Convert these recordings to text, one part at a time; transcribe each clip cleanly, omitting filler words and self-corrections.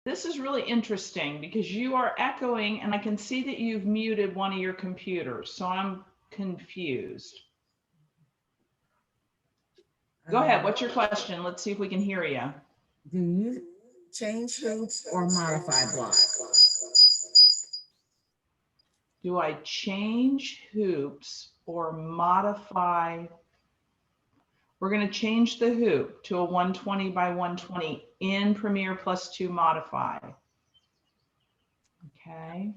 This is really interesting because you are echoing and I can see that you've muted one of your computers. So I'm confused. Go ahead. What's your question? Let's see if we can hear you. Do you change hoops or modify blocks? Do I change hoops or modify? We're going to change the hoop to a 120 by 120 in Premiere Plus 2 modify. Okay.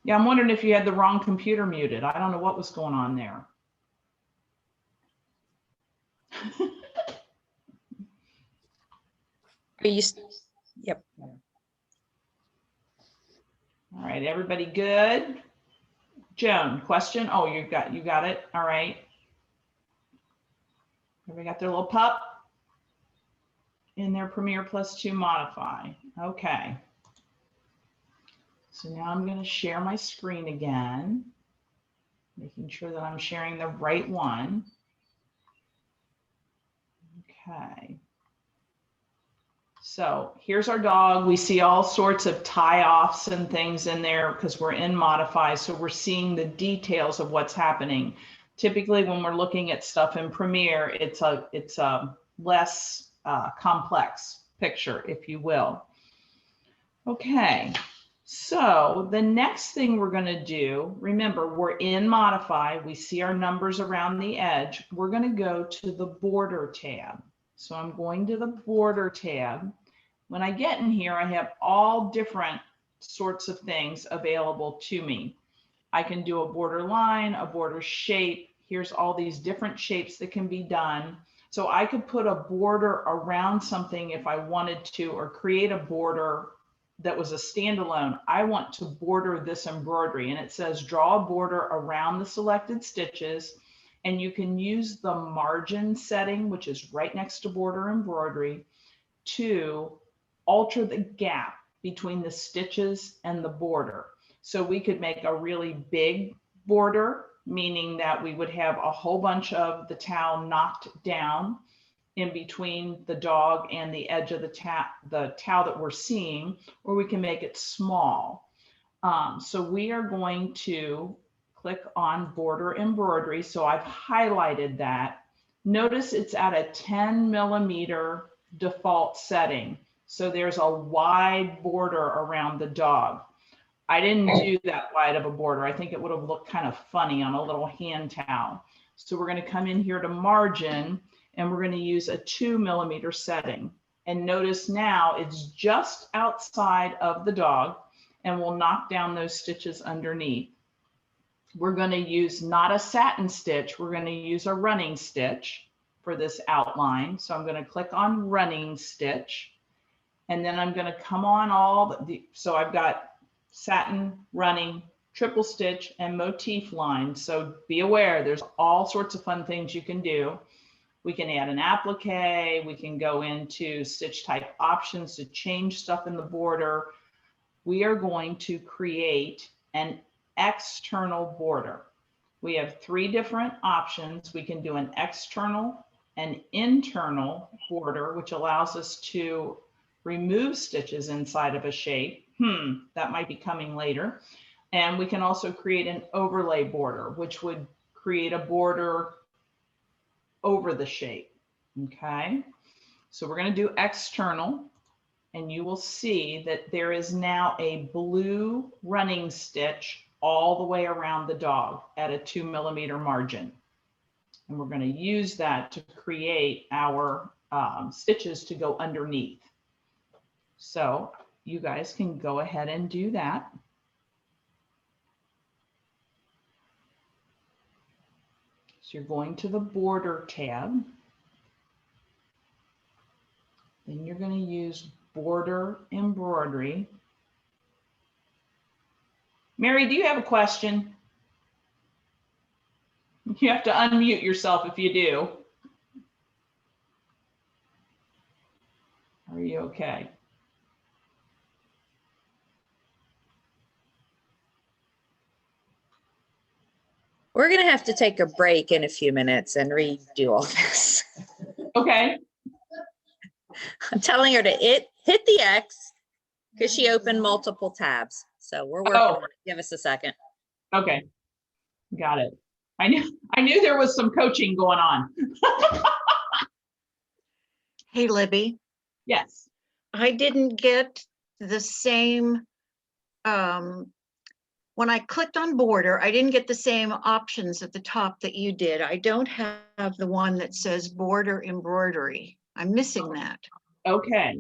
Yeah, I'm wondering if you had the wrong computer muted. I don't know what was going on there. Are you? Yep. All right, everybody good? Joan, question? Oh, you got it. All right. Everybody got their little pup in their Premiere Plus 2 modify. Okay. So now I'm going to share my screen again, making sure that I'm sharing the right one. Okay. So here's our dog. We see all sorts of tie-offs and things in there because we're in modify. So we're seeing the details of what's happening. Typically, when we're looking at stuff in Premiere, it's a less complex picture, if you will. Okay. So the next thing we're going to do, remember, we're in modify. We see our numbers around the edge. We're going to go to the border tab. So I'm going to the border tab. When I get in here, I have all different sorts of things available to me. I can do a border line, a border shape. Here's all these different shapes that can be done. So I could put a border around something if I wanted to, or create a border that was a standalone. I want to border this embroidery, and it says draw a border around the selected stitches, and you can use the margin setting, which is right next to border embroidery, to alter the gap between the stitches and the border. So we could make a really big border, meaning that we would have a whole bunch of the towel knocked down in between the dog and the edge of the towel that we're seeing, or we can make it small. So we are going to click on border embroidery. So I've highlighted that. Notice it's at a 10 millimeter default setting. So there's a wide border around the dog. I didn't do that wide of a border. I think it would have looked kind of funny on a little hand towel. So we're going to come in here to margin, and we're going to use a 2 millimeter setting. And notice now it's just outside of the dog, and we'll knock down those stitches underneath. We're going to use not a satin stitch, we're going to use a running stitch for this outline. So I'm going to click on running stitch, and then I'm going to come on so I've got satin, running, triple stitch, and motif line. So be aware, there's all sorts of fun things you can do. We can add an applique, we can go into stitch type options to change stuff in the border. We are going to create an external border. We have 3 different options. We can do an external, an internal border, which allows us to remove stitches inside of a shape. That might be coming later. And we can also create an overlay border, which would create a border over the shape. Okay, so we're going to do external, and you will see that there is now a blue running stitch all the way around the dog at a 2 millimeter margin. And we're going to use that to create our stitches to go underneath. So you guys can go ahead and do that. So you're going to the border tab. Then you're going to use border embroidery. Mary, do you have a question? You have to unmute yourself if you do. Are you okay? We're going to have to take a break in a few minutes and redo all this. Okay. I'm telling her to hit the X Because she opened multiple tabs. So we're working on it. Give us a second. Okay, got it. I knew there was some coaching going on. Hey, Libby, Yes. I didn't get the same, when I clicked on border, I didn't get the same options at the top that you did. I don't have the one that says border embroidery. I'm missing that. Okay.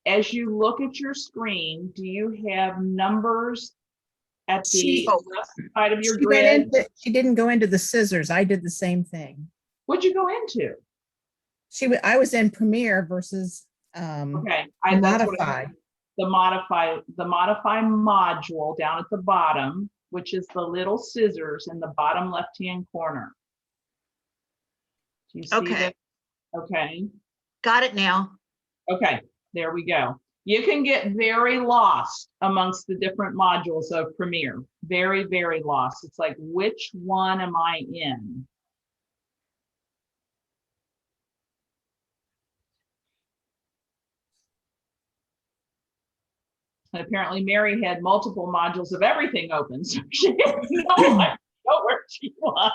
As you look at your screen, do you have numbers at the She- left side of your She went grid? she didn't go into the scissors. I did the same thing. What'd you go into? I was in Premiere versus Okay, that's what Modify. the modify module down at the bottom, which is the little scissors in the bottom left-hand corner. Do you see Okay. that? Okay. Got it now. Okay, there we go. You can get very lost amongst the different modules of Premiere. Very, very lost. It's like, which one am I in? And apparently Mary had multiple modules of everything open, so she didn't know where she was.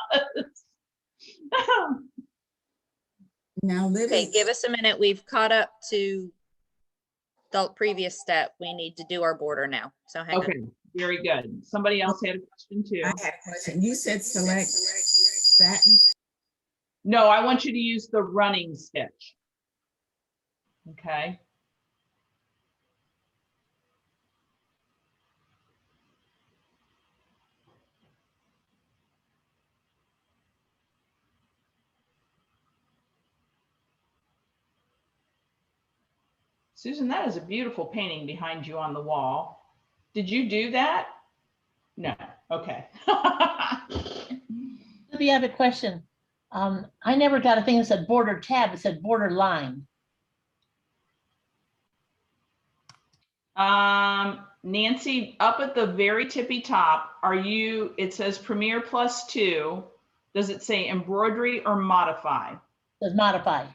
Now, Okay, Libby, give us a minute. We've caught up to the previous step. We need to do our border now. So hang on. Okay, very good. Somebody else had a question too. I had a question. You said select satin. No, I want you to use the running stitch. Okay. Susan, that is a beautiful painting behind you on the wall. Did you do that? No. Okay. Libby, I have a question. I never got a thing that said border tab, it said border line. Nancy, up at the very tippy top, it says Premiere +2. Does it say embroidery or modify? It says modify.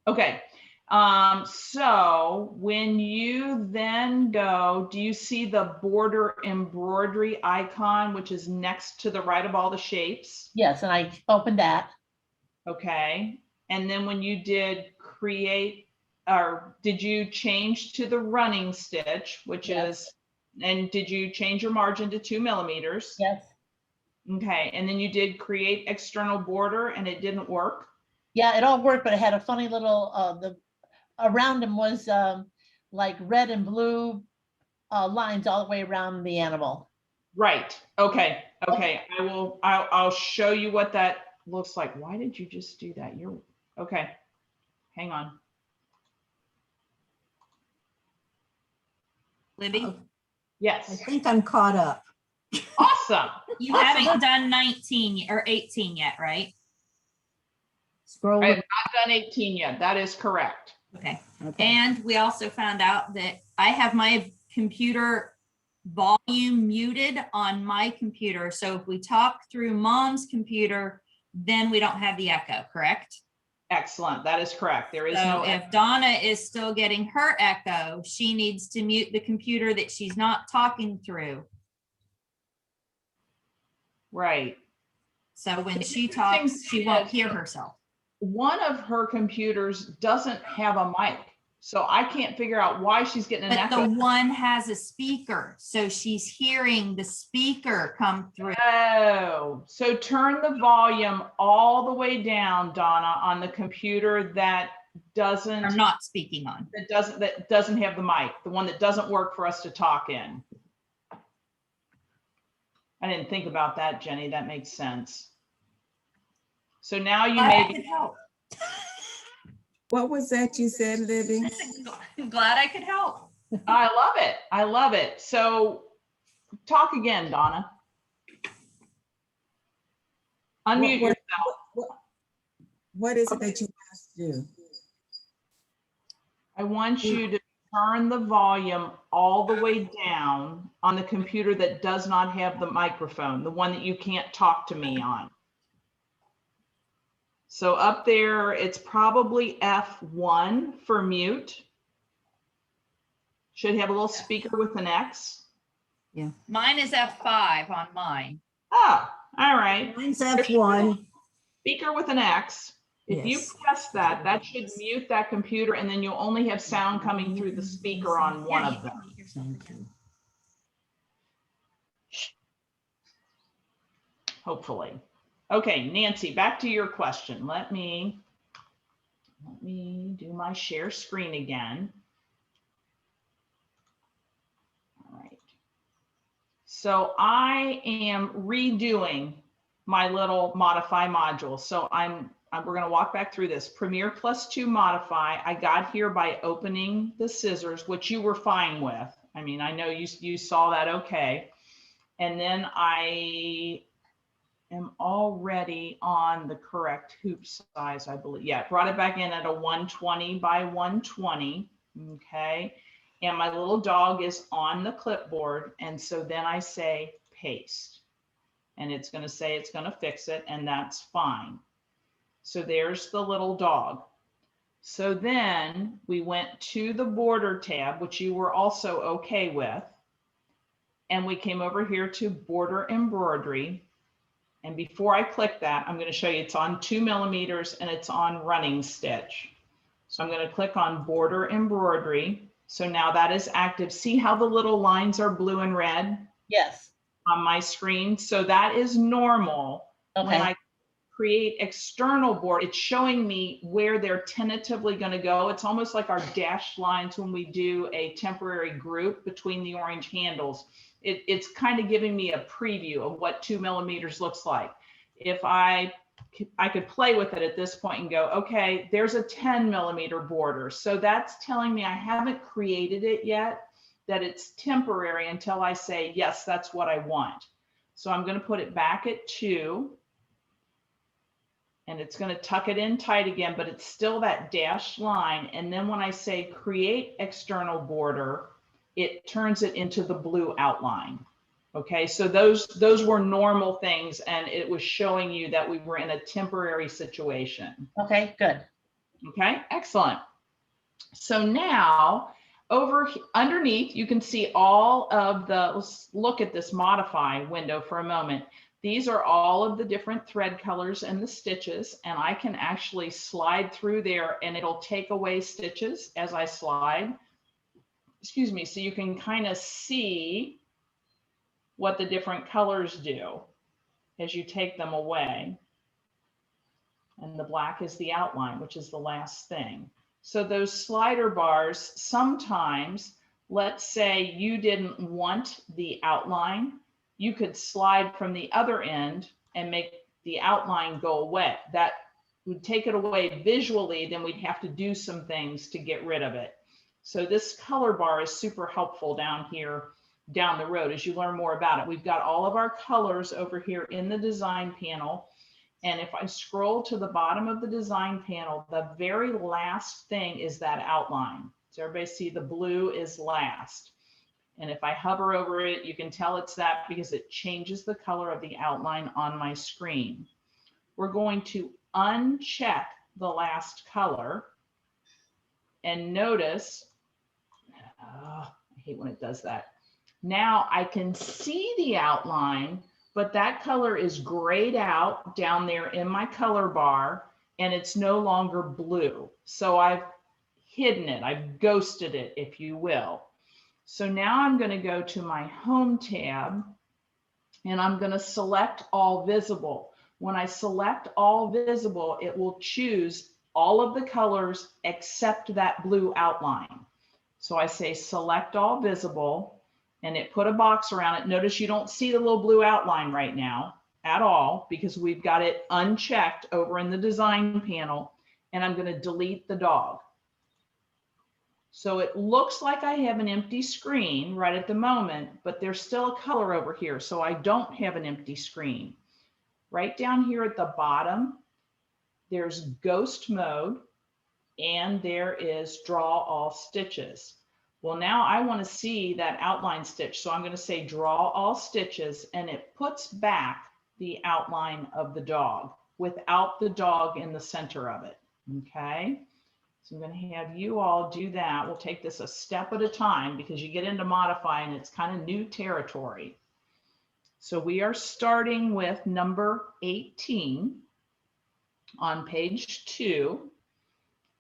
Okay. So when you then go, do you see the border embroidery icon, which is next to the right of all the shapes? Yes, and I opened that. Okay. And then when you did create, or did you change to the running stitch, which Yes. is, and did you change your margin to 2 millimeters? Yes. Okay. And then you did create external border and it didn't work? Yeah, it all worked, but it had a funny little, the around them was like red and blue lines all the way around the animal. Right. Okay. Okay. I'll show you what that looks like. Why did you just do that? You're okay. Hang on. Libby, I Yes. think I'm caught up. Awesome. you haven't done 19 or 18 yet, right? Scroll. I have not done 18 yet. That is correct. Okay. Okay. And we also found out that I have my computer volume muted on my computer. So if we talk through mom's computer, then we don't have the echo, correct? Excellent. That is correct. There is So no if Donna is still getting her echo, she needs to mute the computer that she's not talking through. right. So when she Interesting talks, she won't is- hear herself. One of her computers doesn't have a mic. So I can't figure out why she's getting an But the echo. one has a speaker, so she's hearing the speaker come through. Oh, so turn the volume all the way down, Donna, on the computer that doesn't. Or not speaking on. that doesn't have the mic, the one that doesn't work for us to talk in. I didn't think about that, Jenny. That makes sense. So now you Glad may I be, could help. What was that you said, Libby? Glad I could help. I love it. I love it. So talk again, Donna. Unmute What- yourself. What is it that you want us to do? I want you to turn the volume all the way down on the computer that does not have the microphone, the one that you can't talk to me on. So up there, it's probably F1 for mute. Should have a little speaker with an X. Mine is F5 on mine. Oh, all right. Mine's F1. Speaker with an X. If you Yes. press that, that should mute that computer, and then you'll only have sound coming through the speaker on one Yeah, of you them. can mute yourself again. Hopefully. Okay, Nancy, back to your question. Let me do my share screen again. All right. So I am redoing my little modify module. So we're going to walk back through this. Premiere +2 modify. I got here by opening the scissors, which you were fine with. I mean, I know you saw that okay. And then I am already on the correct hoop size, I believe. Yeah, brought it back in at a 120 by 120. Okay. And my little dog is on the clipboard. And so then I say paste. And it's going to say it's going to fix it, and that's fine. So there's the little dog. So then we went to the border tab, which you were also okay with. And we came over here to border embroidery. And before I click that, I'm going to show you it's on 2 millimeters and it's on running stitch. So I'm going to click on border embroidery. So now that is active. See how the little lines are blue and red Yes. on my screen? So that is normal. When Okay. I create external board, it's showing me where they're tentatively going to go. It's almost like our dashed lines when we do a temporary group between the orange handles. It's kind of giving me a preview of what 2 millimeters looks like. If I could play with it at this point and go, okay, there's a 10 millimeter border. So that's telling me I haven't created it yet, that it's temporary until I say, yes, that's what I want. So I'm going to put it back at 2. And it's going to tuck it in tight again, but it's still that dashed line. And then when I say create external border, it turns it into the blue outline. Okay, so those were normal things, and it was showing you that we were in a temporary situation. Okay, good. Okay, excellent. So now underneath, you can see all of let's look at this modify window for a moment. These are all of the different thread colors and the stitches, and I can actually slide through there and it'll take away stitches as I slide. Excuse me, so you can kind of see what the different colors do as you take them away. And the black is the outline, which is the last thing. So those slider bars, sometimes, let's say you didn't want the outline, you could slide from the other end and make the outline go away. That would take it away visually, then we'd have to do some things to get rid of it. So this color bar is super helpful down here, down the road, as you learn more about it. We've got all of our colors over here in the design panel. And if I scroll to the bottom of the design panel, the very last thing is that outline. So everybody see the blue is last. And if I hover over it, you can tell it's that because it changes the color of the outline on my screen. We're going to uncheck the last color and notice, I hate when it does that. Now I can see the outline, but that color is grayed out down there in my color bar and it's no longer blue. So I've hidden it, I've ghosted it, if you will. So now I'm going to go to my home tab and I'm going to select all visible. When I select all visible, it will choose all of the colors except that blue outline. So I say select all visible and it put a box around it. Notice you don't see the little blue outline right now at all because we've got it unchecked over in the design panel, and I'm going to delete the dog. So it looks like I have an empty screen right at the moment, but there's still a color over here. So I don't have an empty screen. Right down here at the bottom, there's ghost mode and there is draw all stitches. Well, now I want to see that outline stitch. So I'm going to say draw all stitches, and it puts back the outline of the dog without the dog in the center of it. Okay. So I'm going to have you all do that. We'll take this a step at a time because you get into modify and it's kind of new territory. So we are starting with number 18 on page 2.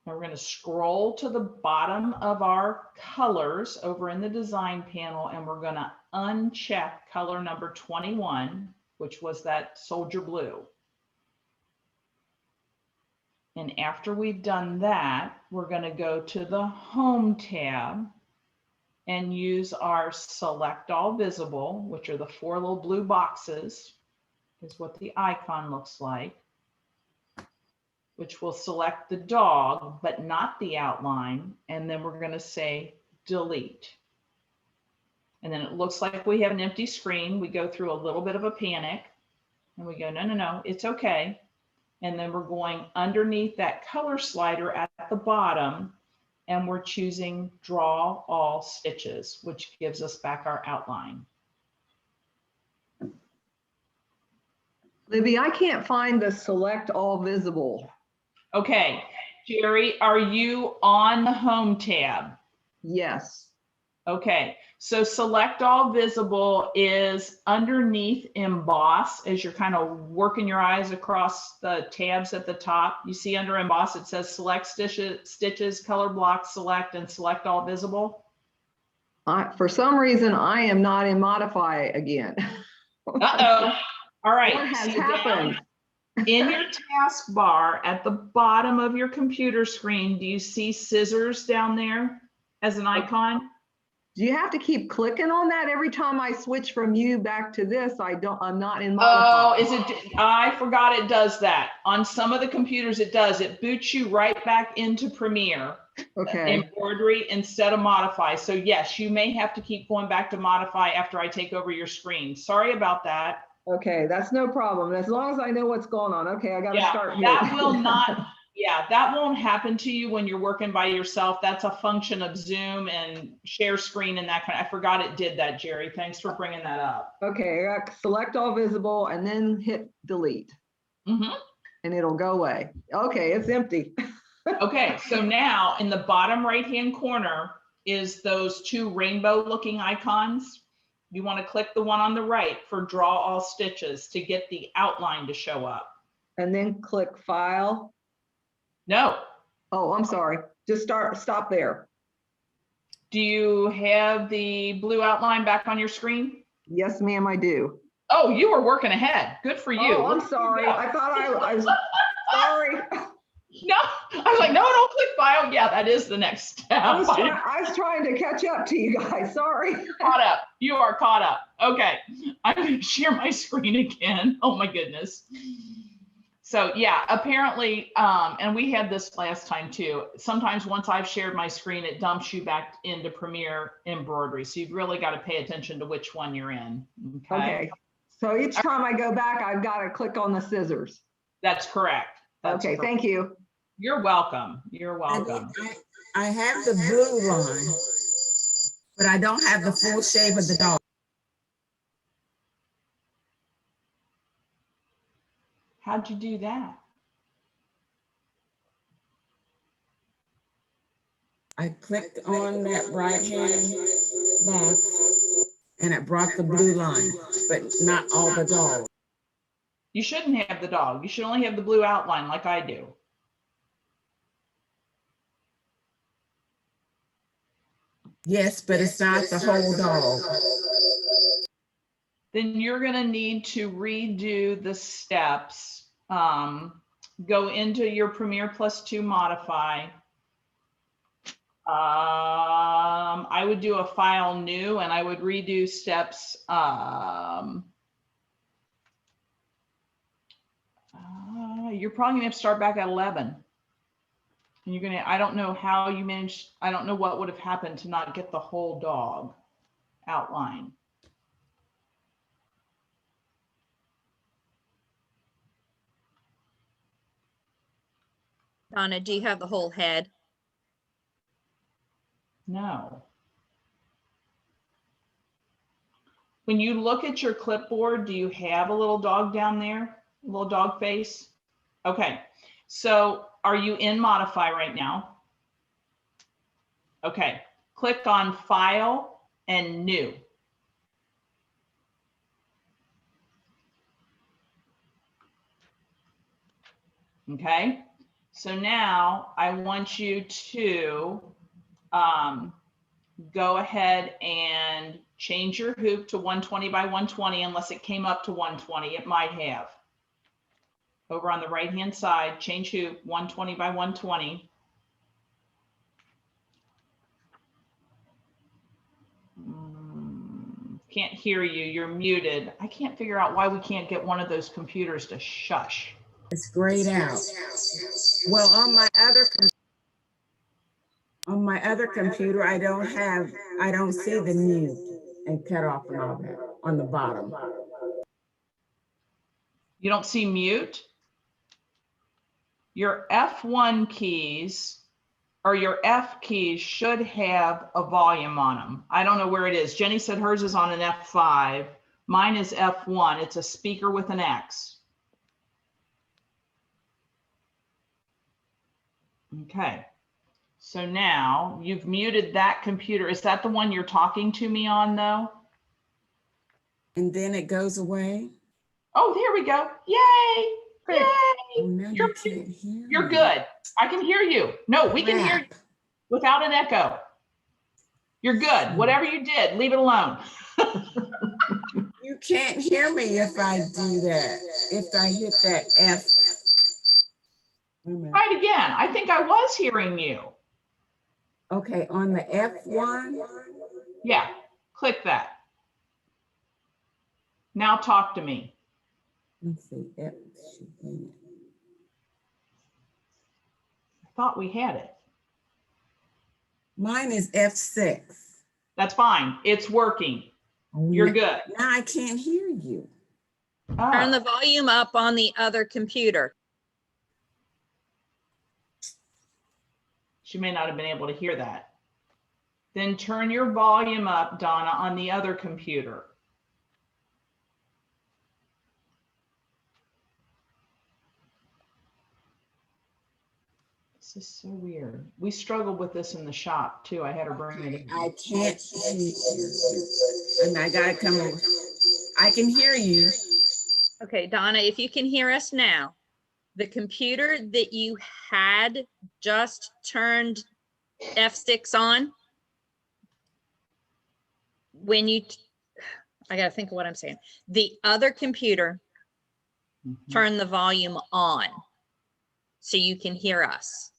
And we're going to scroll to the bottom of our colors over in the design panel, and we're going to uncheck color number 21, which was that soldier blue. And after we've done that, we're going to go to the Home tab and use our Select All Visible, which are the 4 little blue boxes, is what the icon looks like, which will select the dog, but not the outline. And then we're going to say delete. And then it looks like we have an empty screen. We go through a little bit of a panic and we go, no, no, no, it's okay. And then we're going underneath that color slider at the bottom and we're choosing draw all stitches, which gives us back our outline. Libby, I can't find the select all visible. Okay, Jerry, are you on the Home tab? Yes. Okay, so select all visible is underneath emboss as you're kind of working your eyes across the tabs at the top. You see under emboss, it says select stitches, color block, select, and select all visible. For some reason, I am not in modify again. Uh-oh. All right. What has so happened? In your taskbar at the bottom of your computer screen, do you see scissors down there as an icon? Do you have to keep clicking on that every time I switch from you back to this? I'm not in Oh, modify. is it? I forgot it does that. On some of the computers, it does. It boots you right back into Premiere. Okay. Embroidery instead of modify. So yes, you may have to keep going back to modify after I take over your screen. Sorry about that. Okay, that's no problem. As long as I know what's going on. Okay, I got to start here. That will not, yeah, that won't happen to you when you're working by yourself. That's a function of Zoom and share screen and that kind of, I forgot it did that, Jerry. Thanks for bringing that up. Okay, I got select all visible and then hit delete. Mm-hmm. And it'll go away. Okay, it's empty. Okay, so now in the bottom right-hand corner is those 2 rainbow looking icons. You want to click the one on the right for draw all stitches to get the outline to show up. And then click file. No. Oh, I'm sorry. Just stop there. Do you have the blue outline back on your screen? Yes, ma'am, I do. Oh, you were working ahead. Good for you. Oh, I'm sorry. I thought I was sorry. No, I was like, no, don't click file. Yeah, that is the next step. I was trying to catch up to you guys. Sorry. Caught up. You are caught up. Okay. I'm going to share my screen again. Oh my goodness. So yeah, apparently, and we had this last time too. Sometimes once I've shared my screen, it dumps you back into Premiere Embroidery. So you've really got to pay attention to which one you're in. Okay. So each time I go back, I've got to click on the scissors. That's correct. That's okay, correct. thank you. You're welcome. You're welcome. I have the blue line, but I don't have the full shape of the dog. How'd you do that? I clicked on that right-hand box and it brought the blue line, but not all the dog. You shouldn't have the dog. You should only have the blue outline like I do. Yes, but it's not the whole dog. Then you're going to need to redo the steps. Go into your Premiere Plus 2 modify. I would do a file new and I would redo steps. You're probably gonna have to start back at 11. And you're gonna, I don't know how you managed, I don't know what would have happened to not get the whole dog outline. Donna, do you have the whole head? No. When you look at your clipboard, do you have a little dog down there? A little dog face? Okay, so are you in Modify right now? Okay, click on File and New. Okay, so now I want you to go ahead and change your hoop to 120 by 120 unless it came up to 120. It might have. Over on the right-hand side, change hoop 120 by 120. Can't hear you. You're muted. I can't figure out why we can't get one of those computers to shush. It's grayed out. Well, on my other computer, I don't see the mute and cut off and all that on the bottom. You don't see mute? Your F1 keys or your F keys should have a volume on them. I don't know where it is. Jenny said hers is on an F5. Mine is F1. It's a speaker with an X. Okay. So now you've muted that computer. Is that the one you're talking to me on though? And then it goes away. Oh, there we go. Yay. Yay. Oh, now you can't hear You're me. good. I can hear you. No, we can hear you without an echo. You're good. Whatever you did, leave it alone. You can't hear me if I do that. If I hit that F. Try it again. I think I was hearing you. Okay, on the F1. Yeah, click that. Now talk to me. Let's see. F. I thought we had it. Mine is F6. That's fine. It's working. Oh, You're good. Now I can't hear you. Oh, Turn the volume up on the other computer. she may not have been able to hear that. Then turn your volume up, Donna, on the other computer. This is so weird. We struggled with this in the shop too. I had her bring it in. I can't hear you. And I gotta come over. I can hear you. Okay, Donna, if you can hear us now, the computer that you had just turned F6 on, when you, I gotta think of what I'm saying. The other computer, turn the volume on so you can hear us.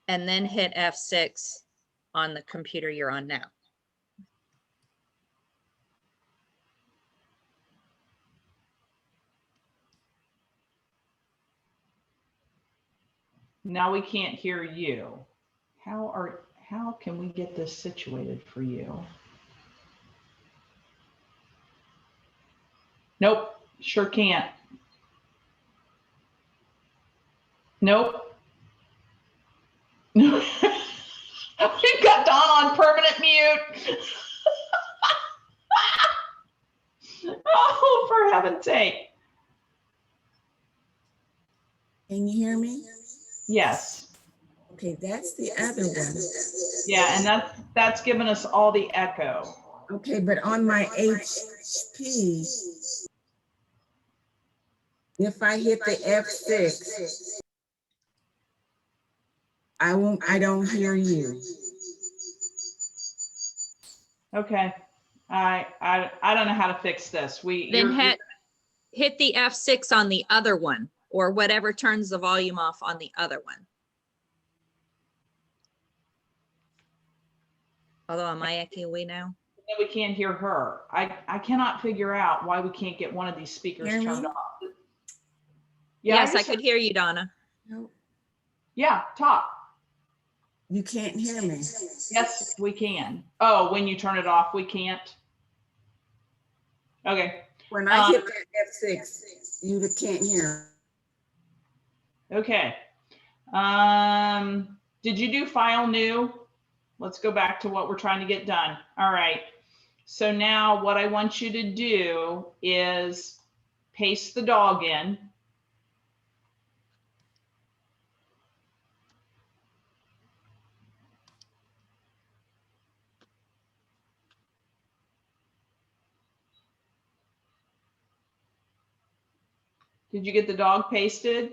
And then hit F6 on the computer you're on now. Now we can't hear you. How can we get this situated for you? Nope, sure can't. Nope. We've got Dawn on permanent mute. Oh, for heaven's sake. Can you hear me? Yes. Okay, that's the other one. Yeah, and that's given us all the echo. Okay, but on my HP, if I hit the F6, I don't hear you. Okay. I don't know how to fix this. Then hit the F6 on the other one, or whatever turns the volume off on the other one. Although am I echoey now? We can't hear her. I cannot figure out why we can't get one of these speakers Hear me? turned off. Yeah, Yes, I could hear you, Donna. No, Yeah, talk. you can't hear me. Yes, we can. Oh, when you turn it off, we can't. Okay. When I hit that F6, you can't hear. Okay. Did you do file new? Let's go back to what we're trying to get done. All right. So now what I want you to do is paste the dog in. Did you get the dog pasted?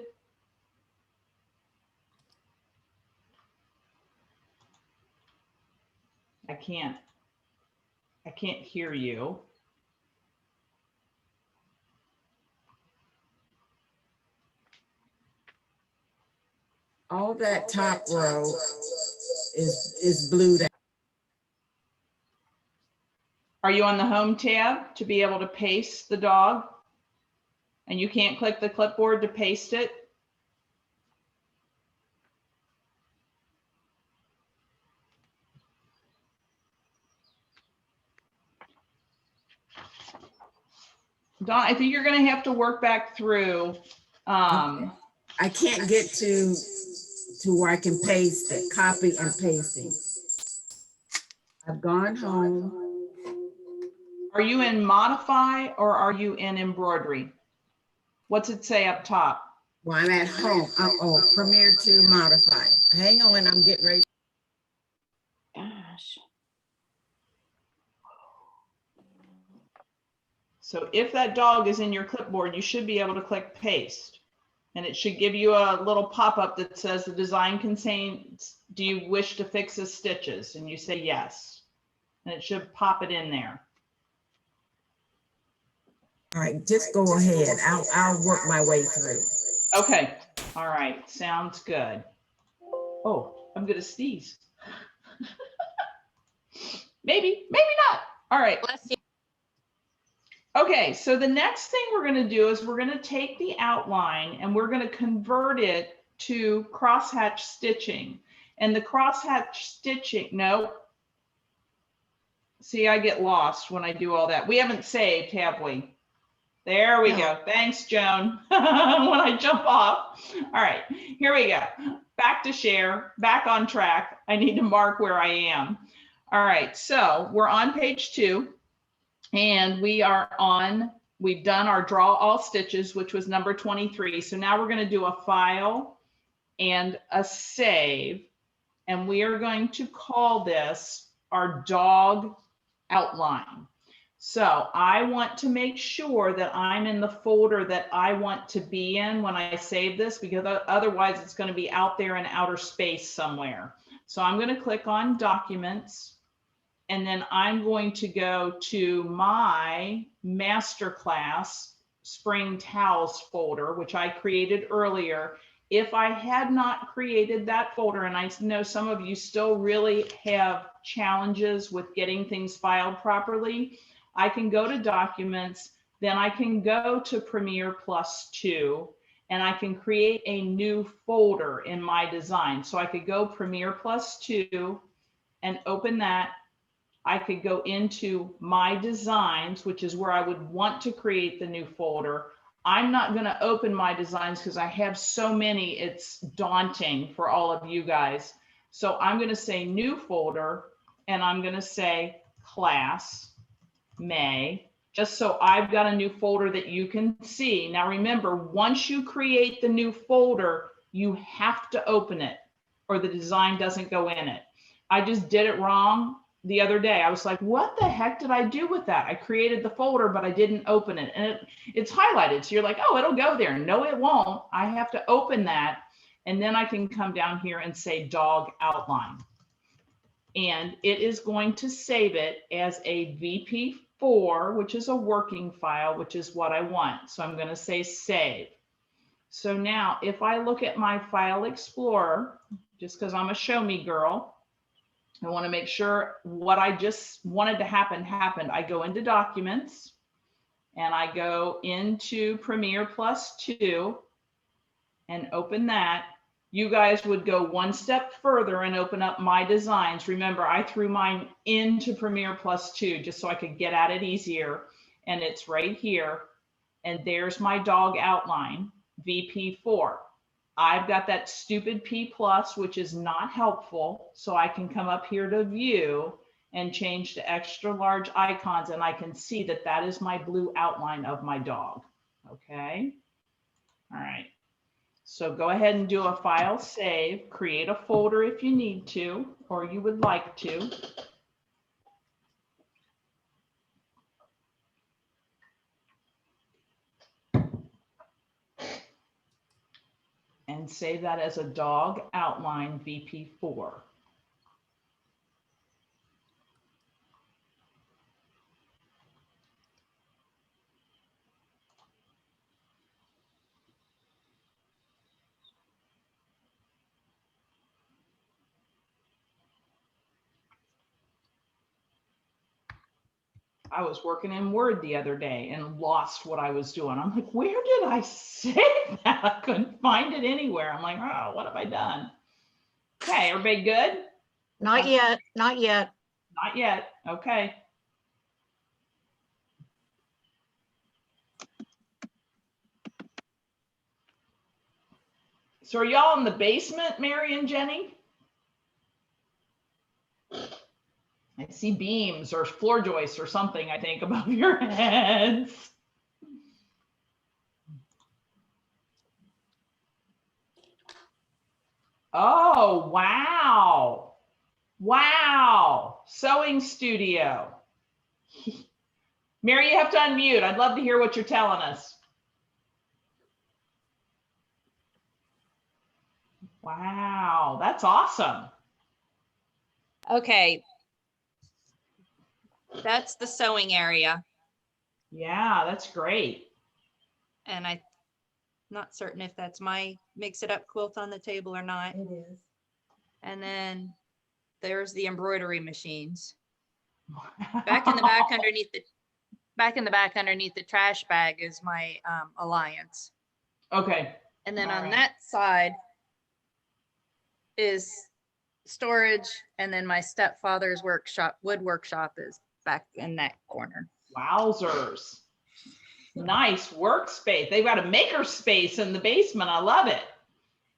I can't hear you. All that top row is blued out. Are you on the home tab to be able to paste the dog? And you can't click the clipboard to paste it? Don, I think you're gonna have to work back through. I can't get to where I can paste it, copy and pasting. I've gone home. Are you in modify or are you in embroidery? What's it say up top? Well, I'm at home. Oh, Premiere to modify. Hang on, I'm getting ready. Gosh. So if that dog is in your clipboard, you should be able to click paste. And it should give you a little pop-up that says the design contains, do you wish to fix the stitches? And you say yes. And it should pop it in there. All right, just go ahead. I'll work my way through. Okay. All right. Sounds good. Oh, I'm gonna sneeze. maybe not. All right. Bless you. Okay, so the next thing we're going to do is we're going to take the outline and we're going to convert it to crosshatch stitching. And the crosshatch stitching, no. See, I get lost when I do all that. We haven't saved, have we? There we go. Thanks, Joan. When I jump off. All right, here we go. Back to share, back on track. I need to mark where I am. All right, so we're on page 2. And we've done our draw all stitches, which was number 23. So now we're going to do a file and a save. And we are going to call this our dog outline. So I want to make sure that I'm in the folder that I want to be in when I save this, because otherwise it's going to be out there in outer space somewhere. So I'm going to click on Documents. And then I'm going to go to my masterclass spring towels folder, which I created earlier. If I had not created that folder, and I know some of you still really have challenges with getting things filed properly, I can go to Documents, then I can go to Premiere +2, and I can create a new folder in my design. So I could go Premiere +2 and open that. I could go into my designs, which is where I would want to create the new folder. I'm not going to open my designs because I have so many, it's daunting for all of you guys. So I'm going to say new folder, and I'm going to say class May, just so I've got a new folder that you can see. Now remember, once you create the new folder, you have to open it or the design doesn't go in it. I just did it wrong the other day. I was like, what the heck did I do with that? I created the folder, but I didn't open it. And it's highlighted. So you're like, oh, it'll go there. No, it won't. I have to open that. And then I can come down here and say dog outline. And it is going to save it as a VP4, which is a working file, which is what I want. So I'm going to say save. So now if I look at my file explorer, just because I'm a show me girl, I want to make sure what I just wanted to happen happened. I go into Documents and I go into Premiere +2 and open that. You guys would go one step further and open up my designs. Remember, I threw mine into Premiere +2 just so I could get at it easier. And it's right here. And there's my dog outline, VP4. I've got that stupid P+, which is not helpful. So I can come up here to view and change to extra large icons. And I can see that that is my blue outline of my dog. Okay. All right. So go ahead and do a file save, create a folder if you need to, or you would like to. and save that as a dog outline VP4. I was working in Word the other day and lost what I was doing. I'm like, where did I save that? I couldn't find it anywhere. I'm like, oh, what have I done? Okay, everybody good? Not yet, not yet. Not yet. Okay. So are y'all in the basement, Mary and Jenny? I see beams or floor joists or something, I think, above your heads. Oh, wow. Wow. Sewing studio. Mary, you have to unmute. I'd love to hear what you're telling us. Wow, that's awesome. Okay. That's the sewing area. Yeah, that's great. And I'm not certain if that's my mix it up quilt on the table or not. It is. And then there's the embroidery machines. Back in the back underneath the trash bag is my Alliance. Okay. And then All on right. that side is storage. And then my stepfather's workshop, wood workshop is back in that corner. Wowzers. Nice workspace. They've got a maker space in the basement. I love it.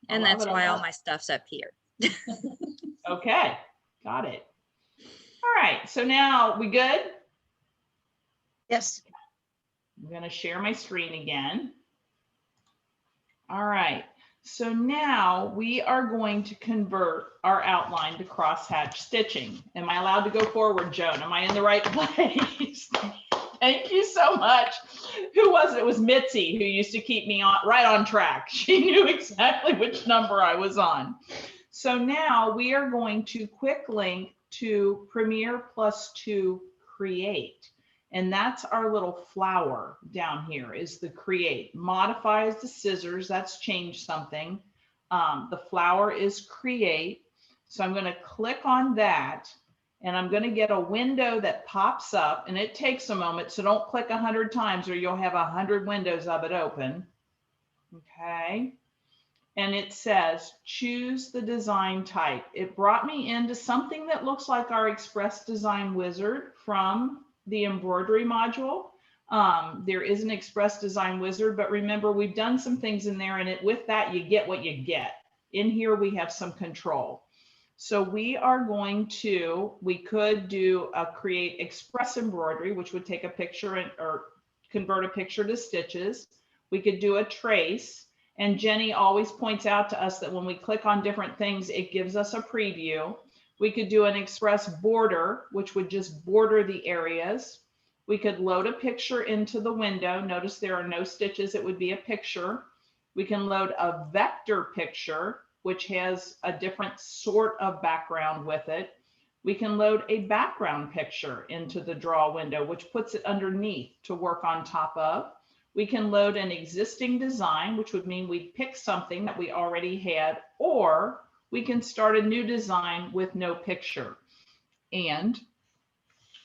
And I love that's it, I why all love my stuff's up here. Okay, got it. All right, so now we good? Yes. I'm gonna share my screen again. All right, so now we are going to convert our outline to crosshatch stitching. Am I allowed to go forward, Joan? Am I in the right place? Thank you so much. Who was it? It was Mitzi, who used to keep me right on track. She knew exactly which number I was on. So now we are going to quick link to Premiere +2 Create. And that's our little flower down here is the Create. Modify is the scissors, that's changed something. The flower is Create. So I'm going to click on that. And I'm going to get a window that pops up, and it takes a moment. So don't click 100 times or you'll have 100 windows of it open. Okay. And it says, choose the design type. It brought me into something that looks like our Express Design Wizard from the embroidery module. There is an Express Design Wizard, but remember, we've done some things in there, and with that, you get what you get. In here, we have some control. So we are going to, we could do a create express embroidery, which would take a picture or convert a picture to stitches. We could do a trace. And Jenny always points out to us that when we click on different things, it gives us a preview. We could do an express border, which would just border the areas. We could load a picture into the window. Notice there are no stitches, it would be a picture. We can load a vector picture, which has a different sort of background with it. We can load a background picture into the draw window, which puts it underneath to work on top of. We can load an existing design, which would mean we pick something that we already had, or we can start a new design with no picture. And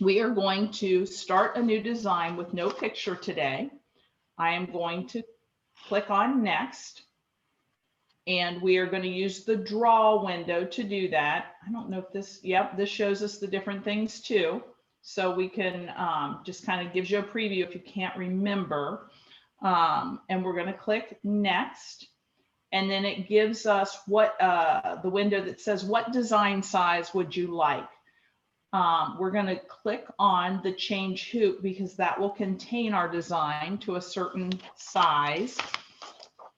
we are going to start a new design with no picture today. I am going to click on next. And we are going to use the draw window to do that. I don't know if this, yep, this shows us the different things too. So we can just kind of gives you a preview if you can't remember. And we're going to click next. And then it gives us what the window that says, what design size would you like? We're going to click on the change hoop because that will contain our design to a certain size.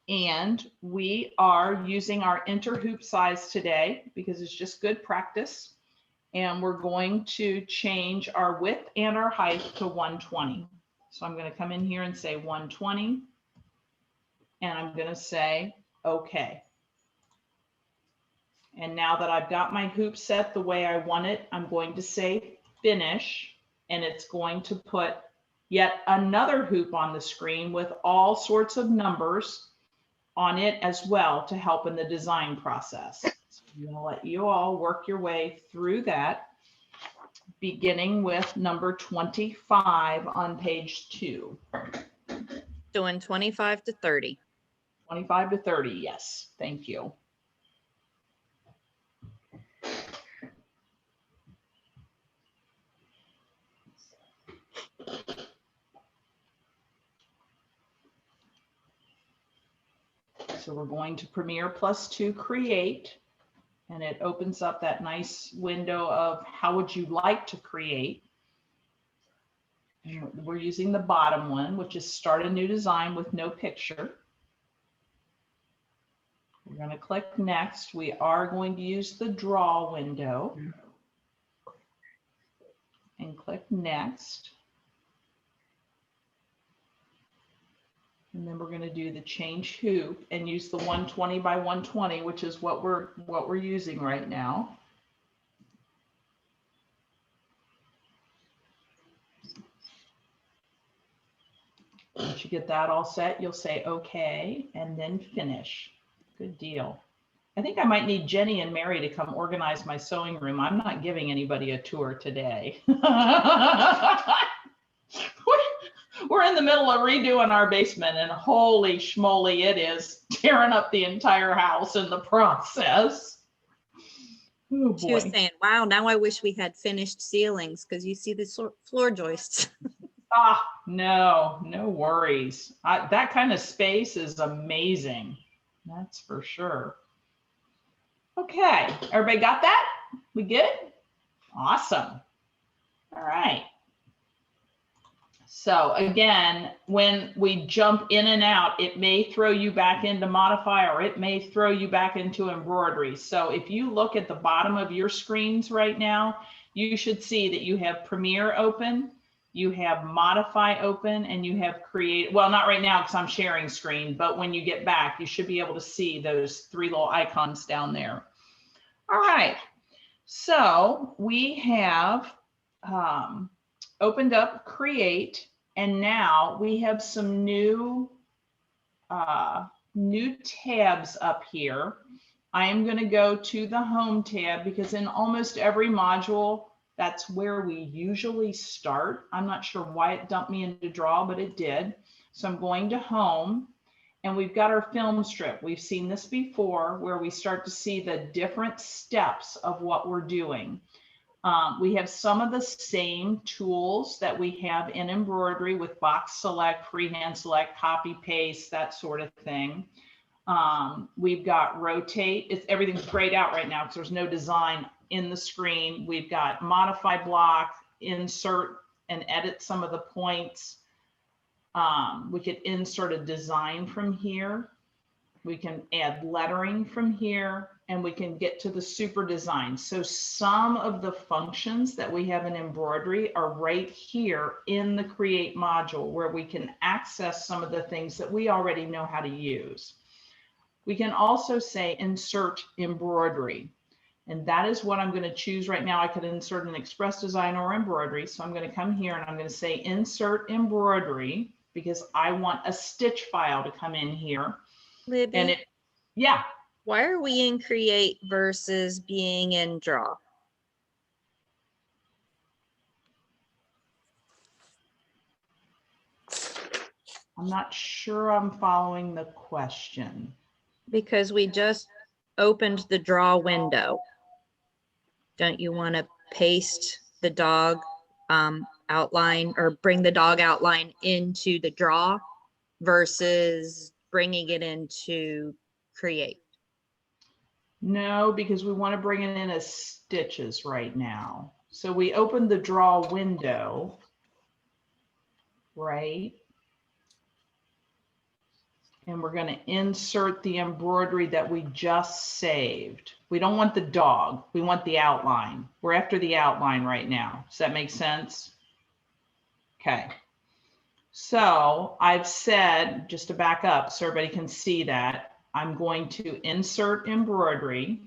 And we are using our enter hoop size today because it's just good practice. And we're going to change our width and our height to 120. So I'm going to come in here and say 120. And I'm going to say okay. And now that I've got my hoop set the way I want it, I'm going to say finish, and it's going to put yet another hoop on the screen with all sorts of numbers on it as well to help in the design process. So I'm going to let you all work your way through that, beginning with number 25 on page 2. Doing 25 to 30. 25 to 30, yes, thank you. So we're going to Premiere Plus 2 Create, and it opens up that nice window of how would you like to create. And we're using the bottom one, which is Start a New Design with no picture. We're going to click Next. We are going to use the Draw window and click Next. And then we're going to do the change hoop and use the 120 by 120, which is what we're using right now. Once you get that all set, you'll say okay and then finish. Good deal. I think I might need Jenny and Mary to come organize my sewing room. I'm not giving anybody a tour today. We're in the middle of redoing our basement, and holy schmoly, it is tearing up the entire house in the process. Oh, She was boy. saying, wow, now I wish we had finished ceilings because you see the floor joists. Ah, no worries. That kind of space is amazing. That's for sure. Okay, everybody got that? We good? Awesome. All right. So again, when we jump in and out, it may throw you back into Modify, or it may throw you back into embroidery. So if you look at the bottom of your screens right now, you should see that you have Premiere open, you have Modify open, and you have Create. Well, not right now because I'm sharing screen, but when you get back, you should be able to see those 3 little icons down there. All right, so we have opened up Create, and now we have some new tabs up here. I am going to go to the Home tab because in almost every module, that's where we usually start. I'm not sure why it dumped me into Draw, but it did. So I'm going to Home, and we've got our film strip. We've seen this before, where we start to see the different steps of what we're doing. We have some of the same tools that we have in embroidery with box select, freehand select, copy paste, that sort of thing. We've got rotate. Everything's grayed out right now because there's no design in the screen. We've got modify block, insert and edit some of the points. We could insert a design from here. We can add lettering from here, and we can get to the super design. So some of the functions that we have in embroidery are right here in the Create module, where we can access some of the things that we already know how to use. We can also say insert embroidery, and that is what I'm going to choose right now. I could insert an express design or embroidery. So I'm going to come here and I'm going to say insert embroidery because I want a stitch file to come in here. Libby, And yeah. why are we in Create versus being in Draw? I'm not sure I'm following the question. Because we just opened the Draw window. Don't you want to paste the dog outline or bring the dog outline into the Draw versus bringing it into Create? No, because we want to bring it in as stitches right now. So we opened the Draw window, right? And we're going to insert the embroidery that we just saved. We don't want the dog. We want the outline. We're after the outline right now. Does that make sense? Okay. So I've said, just to back up so everybody can see that, I'm going to insert embroidery.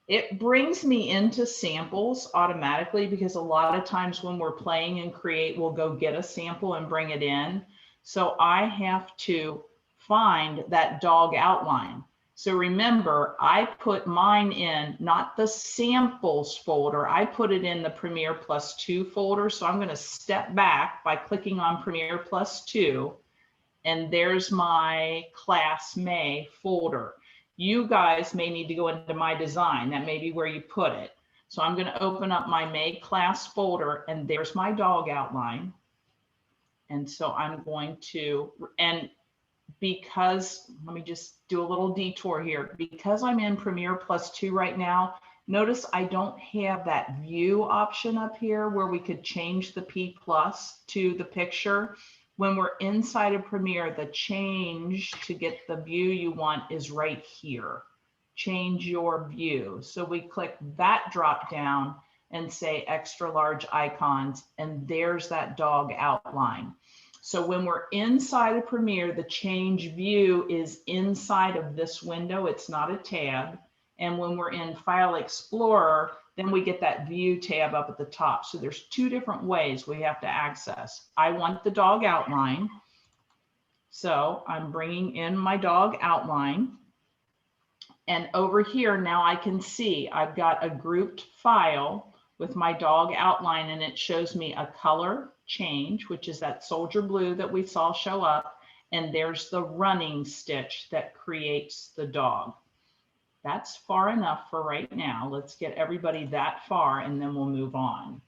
It brings me into samples automatically because a lot of times when we're playing in Create, we'll go get a sample and bring it in. So I have to find that dog outline. So remember, I put mine in not the samples folder, I put it in the Premiere Plus 2 folder. So I'm going to step back by clicking on Premiere Plus 2, and there's my Class May folder. You guys may need to go into My Design. That may be where you put it. So I'm going to open up my May class folder, and there's my dog outline. And so I'm going to, and because, let me just do a little detour here. Because I'm in Premiere Plus 2 right now, notice I don't have that view option up here where we could change the P plus to the picture. When we're inside of Premiere, the change to get the view you want is right here. Change your view. So we click that drop down and say extra large icons, and there's that dog outline. So when we're inside of Premiere, the change view is inside of this window. It's not a tab. And when we're in File Explorer, then we get that view tab up at the top. So there's two different ways we have to access. I want the dog outline. So I'm bringing in my dog outline. And over here, now I can see I've got a grouped file with my dog outline, and it shows me a color change, which is that soldier blue that we saw show up. And there's the running stitch that creates the dog. That's far enough for right now. Let's get everybody that far and then we'll move on.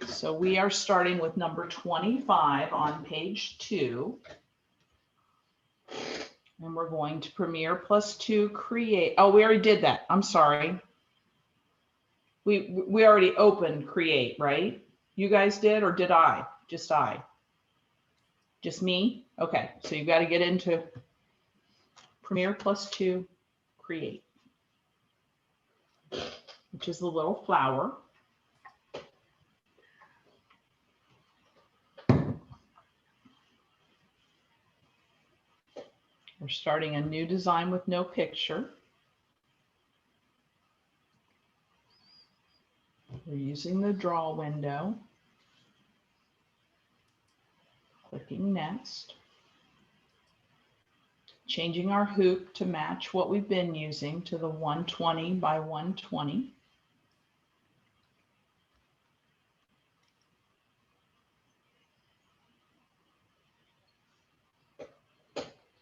So we are starting with number 25 on page 2. And we're going to Premiere Plus 2 create. Oh, we already did that. I'm sorry. We already opened create, right? You guys did, or did I? Just I? Just me? Okay, so you've got to get into Premiere Plus 2 create, which is the little flower. We're starting a new design with no picture. We're using the draw window. Clicking next. Changing our hoop to match what we've been using to the 120 by 120.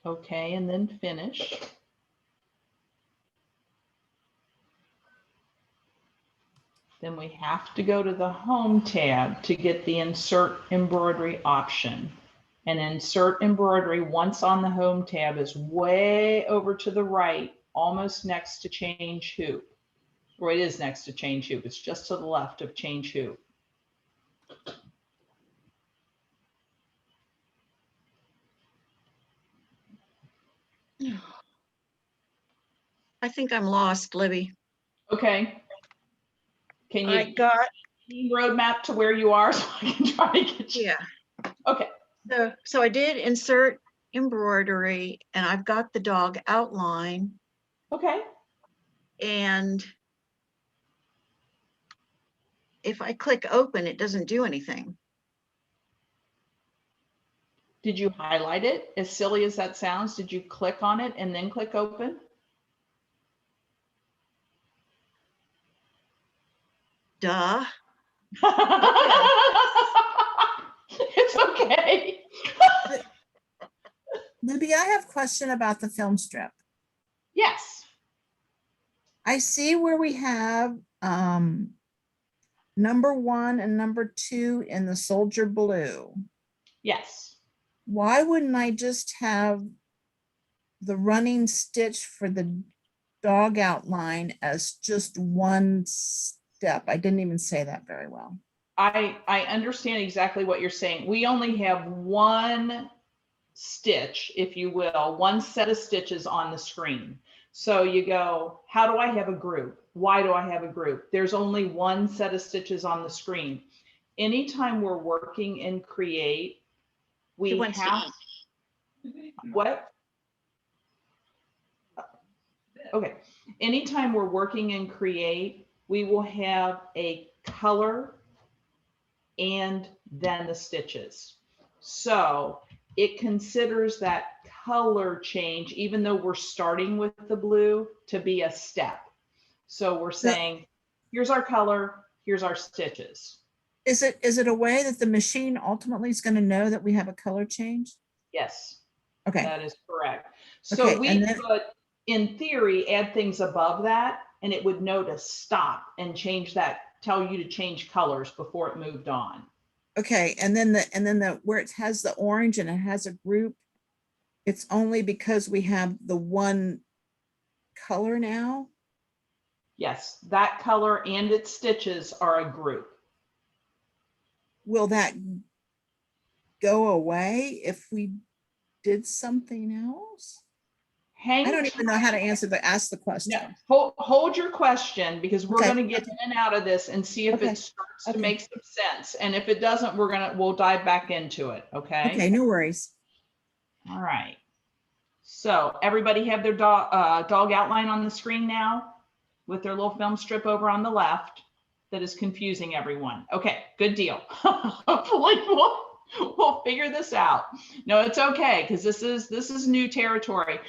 Okay, and then finish. Then we have to go to the Home tab to get the Insert Embroidery option. And Insert Embroidery, once on the Home tab, is way over to the right, almost next to Change Hoop. Or it is next to Change Hoop. It's just to the left of Change Hoop. I think I'm lost, Libby. Okay. Can I you got, roadmap to where you are so I can try to get you? yeah. Okay. So I did insert embroidery and I've got the dog outline, Okay. and if I click open, it doesn't do anything. Did you highlight it? As silly as that sounds, did you click on it and then click open? Duh. It's okay. Libby, I have a question about the film strip. Yes. I see where we have number 1 and number 2 in the soldier blue. Yes. Why wouldn't I just have the running stitch for the dog outline as just one step? I didn't even say that very well. I understand exactly what you're saying. We only have one stitch, if you will, one set of stitches on the screen. So you go, how do I have a group? Why do I have a group? There's only one set of stitches on the screen. Anytime we're working in Create, we have, What? Okay, anytime we're working in Create, we will have a color and then the stitches. So it considers that color change, even though we're starting with the blue, to be a step. So we're saying, here's our color, here's our stitches. Is it a way that the machine ultimately is going to know that we have a color change? Yes, Okay, that is correct. So Okay, we and then- could, in theory, add things above that and it would know to stop and change that, tell you to change colors before it moved on. okay, and then the where it has the orange and it has a group, it's only because we have the one color now? Yes, that color and its stitches are a group. Will that go away if we did something else? Hang I don't even know how to answer ask the No, question. hold your question because we're Okay, going to get in and out of this and see if Okay, it starts to okay. make some sense. And if it doesn't, we'll dive back into it. Okay. Okay, no worries. All right. So everybody have their dog outline on the screen now with their little film strip over on the left that is confusing everyone. Okay, good deal. Hopefully we'll figure this out. No, it's okay because this is new territory.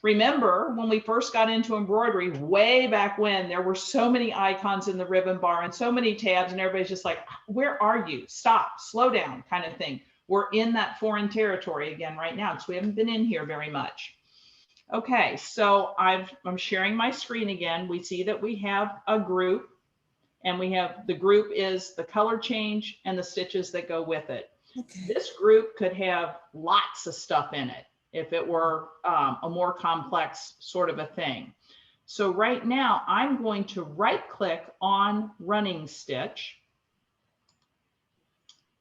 Remember when we first got into embroidery way back when, there were so many icons in the ribbon bar and so many tabs and everybody's just like, where are you? Stop, slow down kind of thing. We're in that foreign territory again right now because we haven't been in here very much. Okay, so I'm sharing my screen again. We see that we have a group and we have the group is the color change and the stitches that go with it. Okay. This group could have lots of stuff in it if it were a more complex sort of a thing. So right now I'm going to right click on running stitch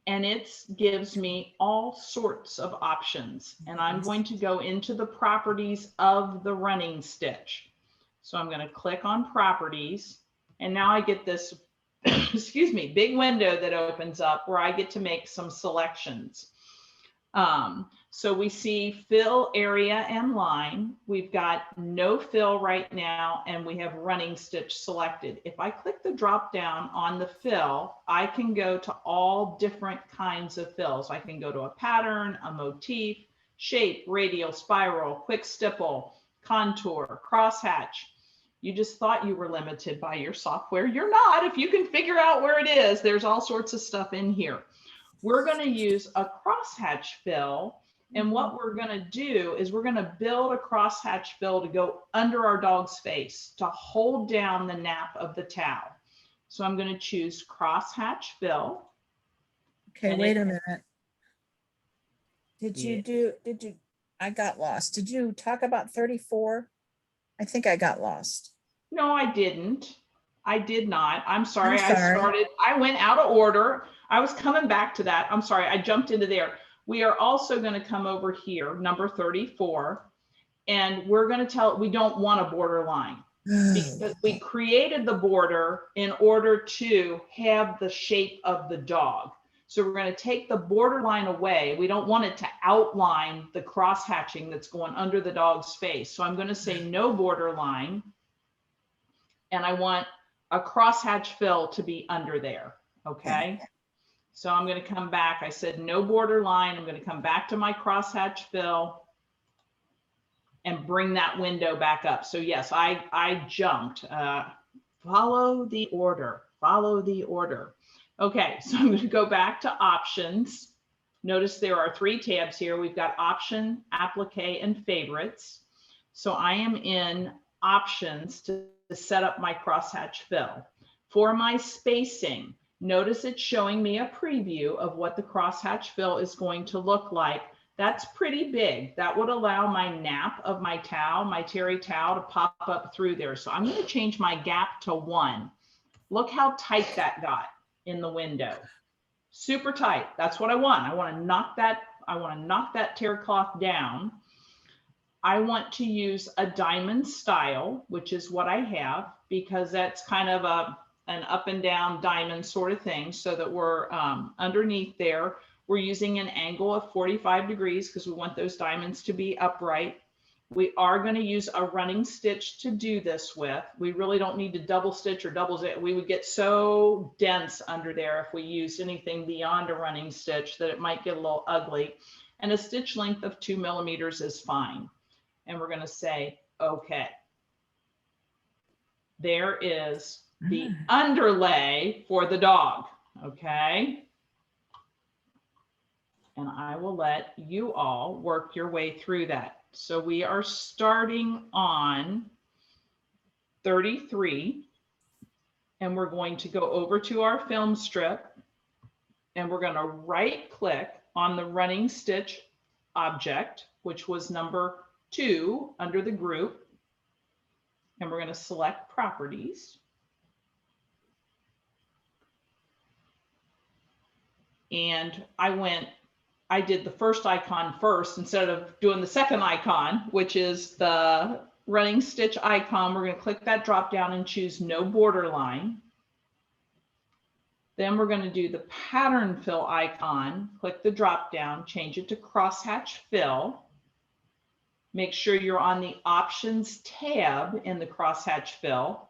and it gives me all sorts of options. And I'm going to go into the properties of the running stitch. So I'm going to click on properties and now I get this, excuse me, big window that opens up where I get to make some selections. So we see fill area and line. We've got no fill right now, and we have running stitch selected. If I click the drop down on the fill, I can go to all different kinds of fills. I can go to a pattern, a motif, shape, radial, spiral, quick stipple, contour, crosshatch. You just thought you were limited by your software. You're not. If you can figure out where it is, there's all sorts of stuff in here. We're going to use a crosshatch fill. And what we're going to do is we're going to build a crosshatch fill to go under our dog's face to hold down the nap of the towel. So I'm going to choose crosshatch fill. Okay, And wait it- a minute. I got lost. Did you talk about 34? I think I got lost. No, I didn't. I did not. I'm sorry. I'm sorry. I went out of order. I was coming back to that. I'm sorry. I jumped into there. We are also going to come over here, number 34, and we're going to tell it we don't want a border line because we created the border in order to have the shape of the dog. So we're going to take the border line away. We don't want it to outline the cross hatching that's going under the dog's face. So I'm going to say no border line. And I want a crosshatch fill to be under there. Okay. So I'm going to come back. I said no border line. I'm going to come back to my crosshatch fill and bring that window back up. So yes, I jumped. Follow the order. Follow the order. Okay, so I'm going to go back to options. Notice there are 3 tabs here. We've got option, applique, and favorites. So I am in options to set up my crosshatch fill. For my spacing, notice it's showing me a preview of what the crosshatch fill is going to look like. That's pretty big. That would allow my nap of my towel, my terry towel, to pop up through there. So I'm going to change my gap to 1. Look how tight that got in the window. Super tight. That's what I want. I want to knock that terry cloth down. I want to use a diamond style, which is what I have, because that's kind of an up and down diamond sort of thing, so that we're underneath there. We're using an angle of 45 degrees because we want those diamonds to be upright. We are going to use a running stitch to do this with. We really don't need to double stitch or double stitch. We would get so dense under there if we used anything beyond a running stitch that it might get a little ugly. And a stitch length of 2 millimeters is fine. And we're going to say, okay. There is the underlay for the dog, okay? And I will let you all work your way through that. So we are starting on 33, and we're going to go over to our film strip, and we're going to right click on the running stitch object, which was number 2 under the group, and we're going to select properties. And I did the first icon first instead of doing the second icon, which is the running stitch icon. We're going to click that drop down and choose no border line. Then we're going to do the pattern fill icon, click the drop down, change it to crosshatch fill. Make sure you're on the options tab in the crosshatch fill,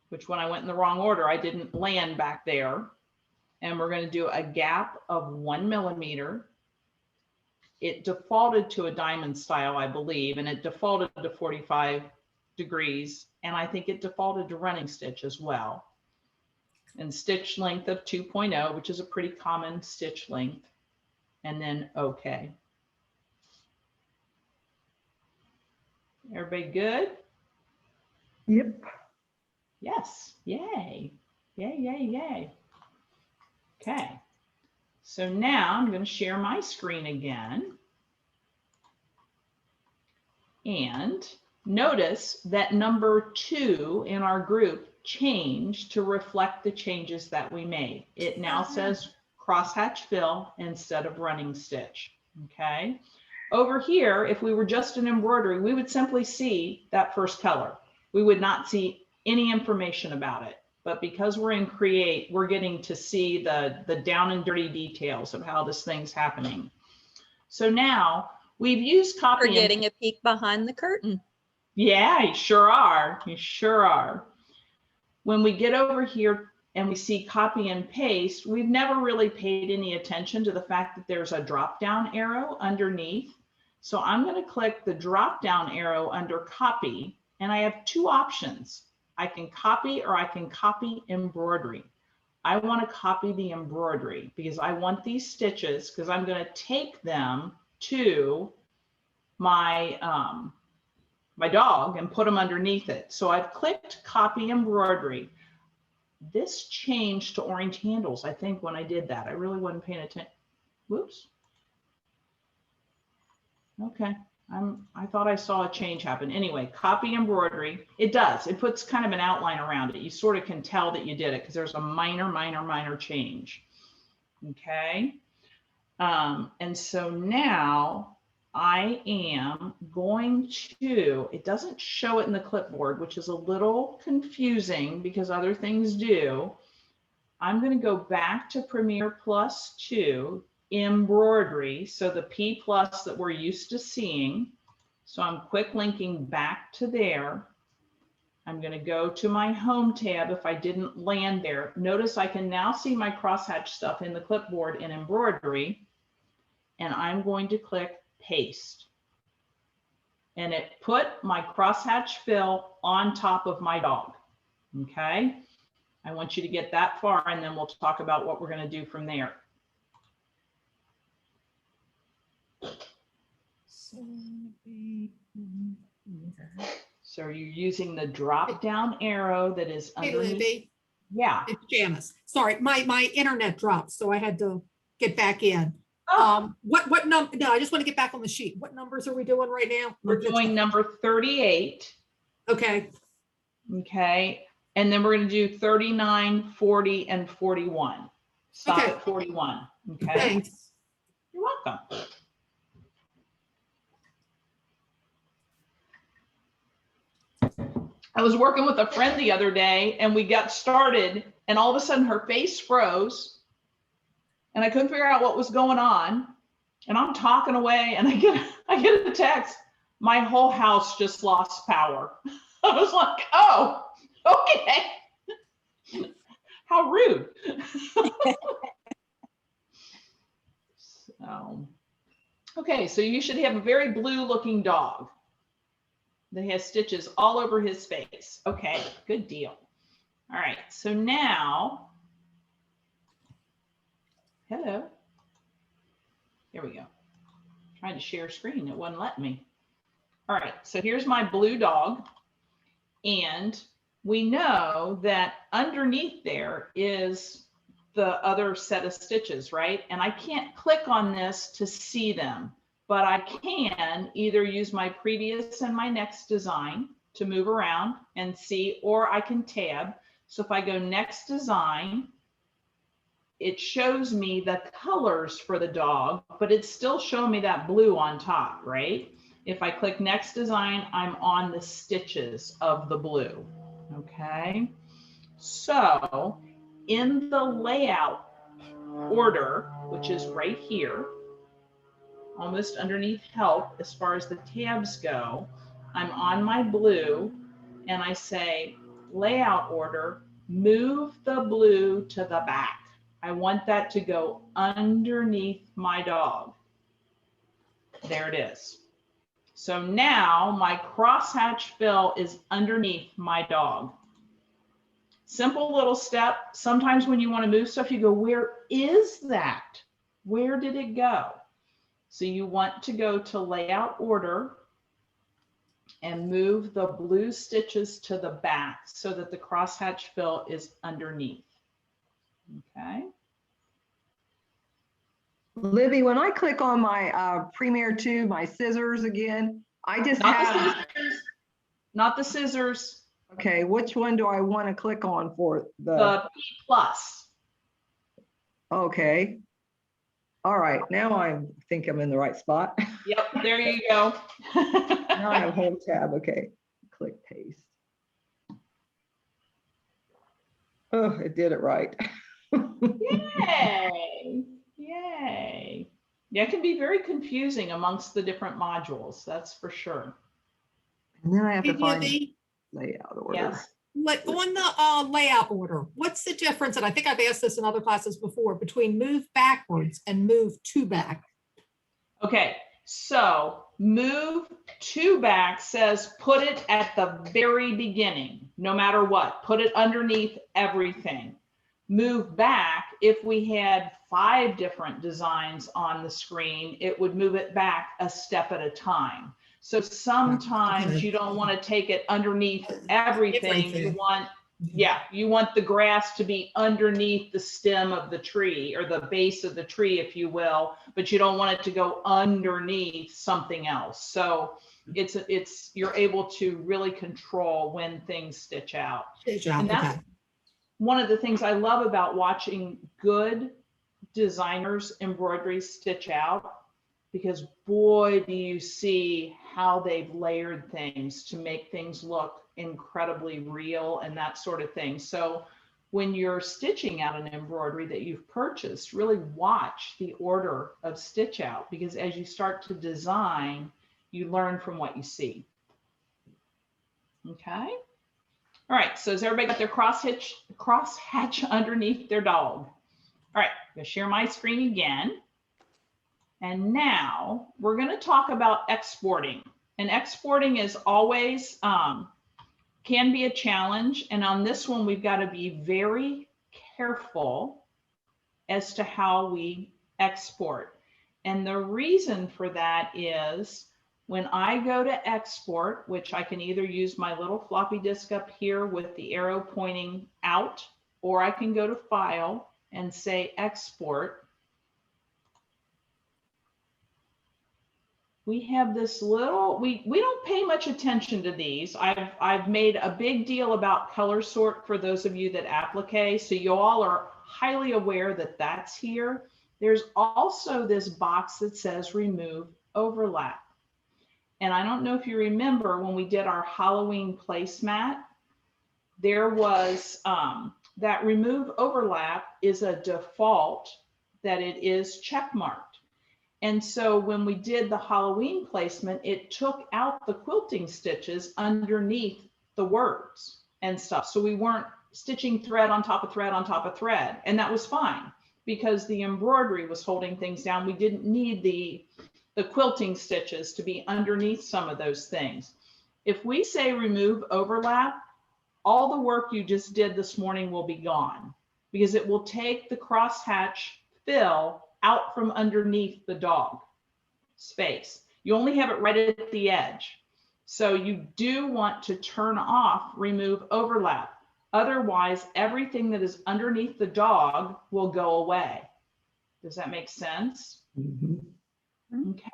which when I went in the wrong order, I didn't land back there. And we're going to do a gap of 1 millimeter. It defaulted to a diamond style, I believe, and it defaulted to 45 degrees. And I think it defaulted to running stitch as well. And stitch length of 2.0, which is a pretty common stitch length. And then okay. Everybody good? Yep. Yes. Yay. Yay, yay, yay. Okay, so now I'm going to share my screen again. And notice that number 2 in our group changed to reflect the changes that we made. It now says crosshatch fill instead of running stitch, okay? Over here, if we were just an embroidery, we would simply see that first color. We would not see any information about it. But because we're in Create, we're getting to see the down and dirty details of how this thing's happening. So now we've used copy. We're getting a peek behind the curtain. Yeah, you sure are. You sure are. When we get over here and we see copy and paste, we've never really paid any attention to the fact that there's a drop down arrow underneath. So I'm going to click the drop down arrow under copy, and I have 2 options. I can copy or I can copy embroidery. I want to copy the embroidery because I want these stitches because I'm going to take them to my, my dog and put them underneath it. So I've clicked copy embroidery. This changed to orange handles, I think, when I did that. I really wasn't paying attention. Whoops. Okay. I thought I saw a change happen. Anyway, copy embroidery. It does. It puts kind of an outline around it. You sort of can tell that you did it because there's a minor change. Okay. And so now I am going to, it doesn't show it in the clipboard, which is a little confusing because other things do. I'm going to go back to Premiere Plus 2. Embroidery, so the P+ that we're used to seeing. So I'm quick linking back to there. I'm going to go to my home tab if I didn't land there. Notice I can now see my crosshatch stuff in the clipboard in embroidery, and I'm going to click paste. And it put my crosshatch fill on top of my dog. Okay, I want you to get that far, and then we'll talk about what we're going to do from there. So you're using the drop down arrow that is Hey, underneath. Libby, Yeah. it's Janice. Sorry, my internet dropped, so I had to get back in. Oh. What number? No, I just want to get back on the sheet. What numbers are we doing right now? We're doing number 38. Okay. Okay. And then we're going to do 39, 40, and 41. Stop Okay. at 41. Okay. Thanks. You're welcome. I was working with a friend the other day and we got started and all of a sudden her face froze and I couldn't figure out what was going on. And I'm talking away, and I get a text. My whole house just lost power. I was like, oh, okay. How rude. So, okay, so you should have a very blue looking dog that has stitches all over his face. Okay, good deal. All right, so now, hello. Here we go. Trying to share screen, it wouldn't let me. All right, so here's my blue dog. And we know that underneath there is the other set of stitches, right? And I can't click on this to see them, but I can either use my previous and my next design to move around and see, or I can tab. So if I go next design, it shows me the colors for the dog, but it's still showing me that blue on top, right? If I click next design, I'm on the stitches of the blue, okay? So in the layout order, which is right here, almost underneath help, as far as the tabs go, I'm on my blue and I say layout order, move the blue to the back. I want that to go underneath my dog. There it is. So now my crosshatch fill is underneath my dog. Simple little step. Sometimes when you want to move stuff, you go, where is that? Where did it go? So you want to go to layout order and move the blue stitches to the back so that the crosshatch fill is underneath. Okay. Libby, when I click on my Premiere 2, my scissors again, I just Not have, the scissors. Not the scissors. okay, which one do I want to click on for The P plus. Okay. All right, now I think I'm in the right spot. Yep, there you go. Now I have home tab, okay. Click paste. Oh, it did it right. Yay, yay. Yeah, it can be very confusing amongst the different modules, that's for sure. And then I have to Hey, find Libby, layout order. Yes. like on the layout order, what's the difference? And I think I've asked this in other classes before, between move backwards and move to back. Okay, so move to back says put it at the very beginning, no matter what, put it underneath everything. Move back, if we had 5 different designs on the screen, it would move it back a step at a time. So sometimes Okay. you don't want to take it underneath everything. You Everything. want, yeah, you want the grass to be underneath the stem of the tree or the base of the tree, if you will, but you don't want it to go underneath something else. So it's you're able to really control when things stitch out. And that's Okay. one of the things I love about watching good designers embroidery stitch out, because boy, do you see how they've layered things to make things look incredibly real and that sort of thing. So when you're stitching out an embroidery that you've purchased, really watch the order of stitch out, because as you start to design, you learn from what you see. Okay. All right, so has everybody got their crosshatch underneath their dog? All right, I'm gonna share my screen again. And now we're gonna talk about exporting. And exporting is always, can be a challenge. And on this one, we've gotta be very careful as to how we export. And the reason for that is when I go to export, which I can either use my little floppy disk up here with the arrow pointing out, or I can go to File and say Export. We have this little, we don't pay much attention to these. I've made a big deal about color sort for those of you that applique, so you all are highly aware that that's here. There's also this box that says Remove Overlap. And I don't know if you remember when we did our Halloween placemat, there was that Remove Overlap is a default that it is check marked. And so when we did the Halloween placement, it took out the quilting stitches underneath the words and stuff. So we weren't stitching thread on top of thread on top of thread. And that was fine because the embroidery was holding things down. We didn't need the quilting stitches to be underneath some of those things. If we say remove overlap, all the work you just did this morning will be gone because it will take the crosshatch fill out from underneath the dog space. You only have it right at the edge. So you do want to turn off remove overlap. Otherwise, everything that is underneath the dog will go away. Does that make sense? Mm-hmm. Okay.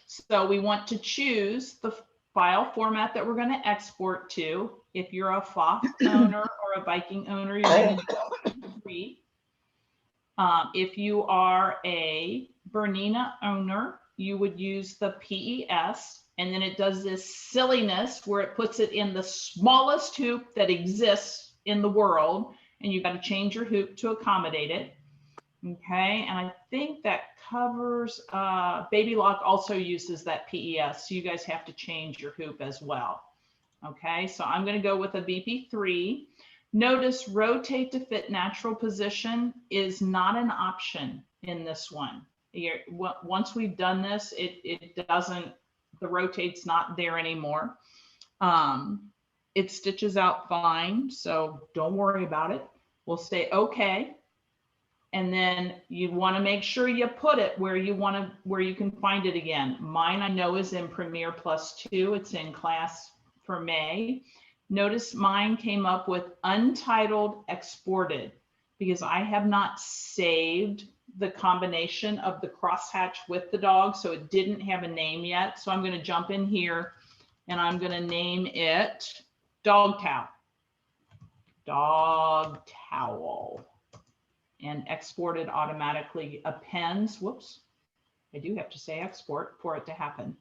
So we want to choose the file format that we're going to export to. If you're a FOF owner or a Viking owner, you're going to use MP3. If you are a Bernina owner, you would use the PES, and then it does this silliness where it puts it in the smallest hoop that exists in the world, and you've got to change your hoop to accommodate it. Okay, and I think that covers, Baby Lock also uses that PES, so you guys have to change your hoop as well. Okay, so I'm going to go with a BP3. Notice rotate to fit natural position is not an option in this one. Once we've done this, it doesn't, the rotate's not there anymore. It stitches out fine, so don't worry about it. We'll say okay. And then you want to make sure you put it where you want to, where you can find it again. Mine I know is in Premiere +2. It's in class for May. Notice mine came up with untitled exported because I have not saved the combination of the crosshatch with the dog. So it didn't have a name yet. So I'm going to jump in here and I'm going to name it Dog Towel. Dog Towel. And exported automatically appends. Whoops. I do have to say export for it to happen.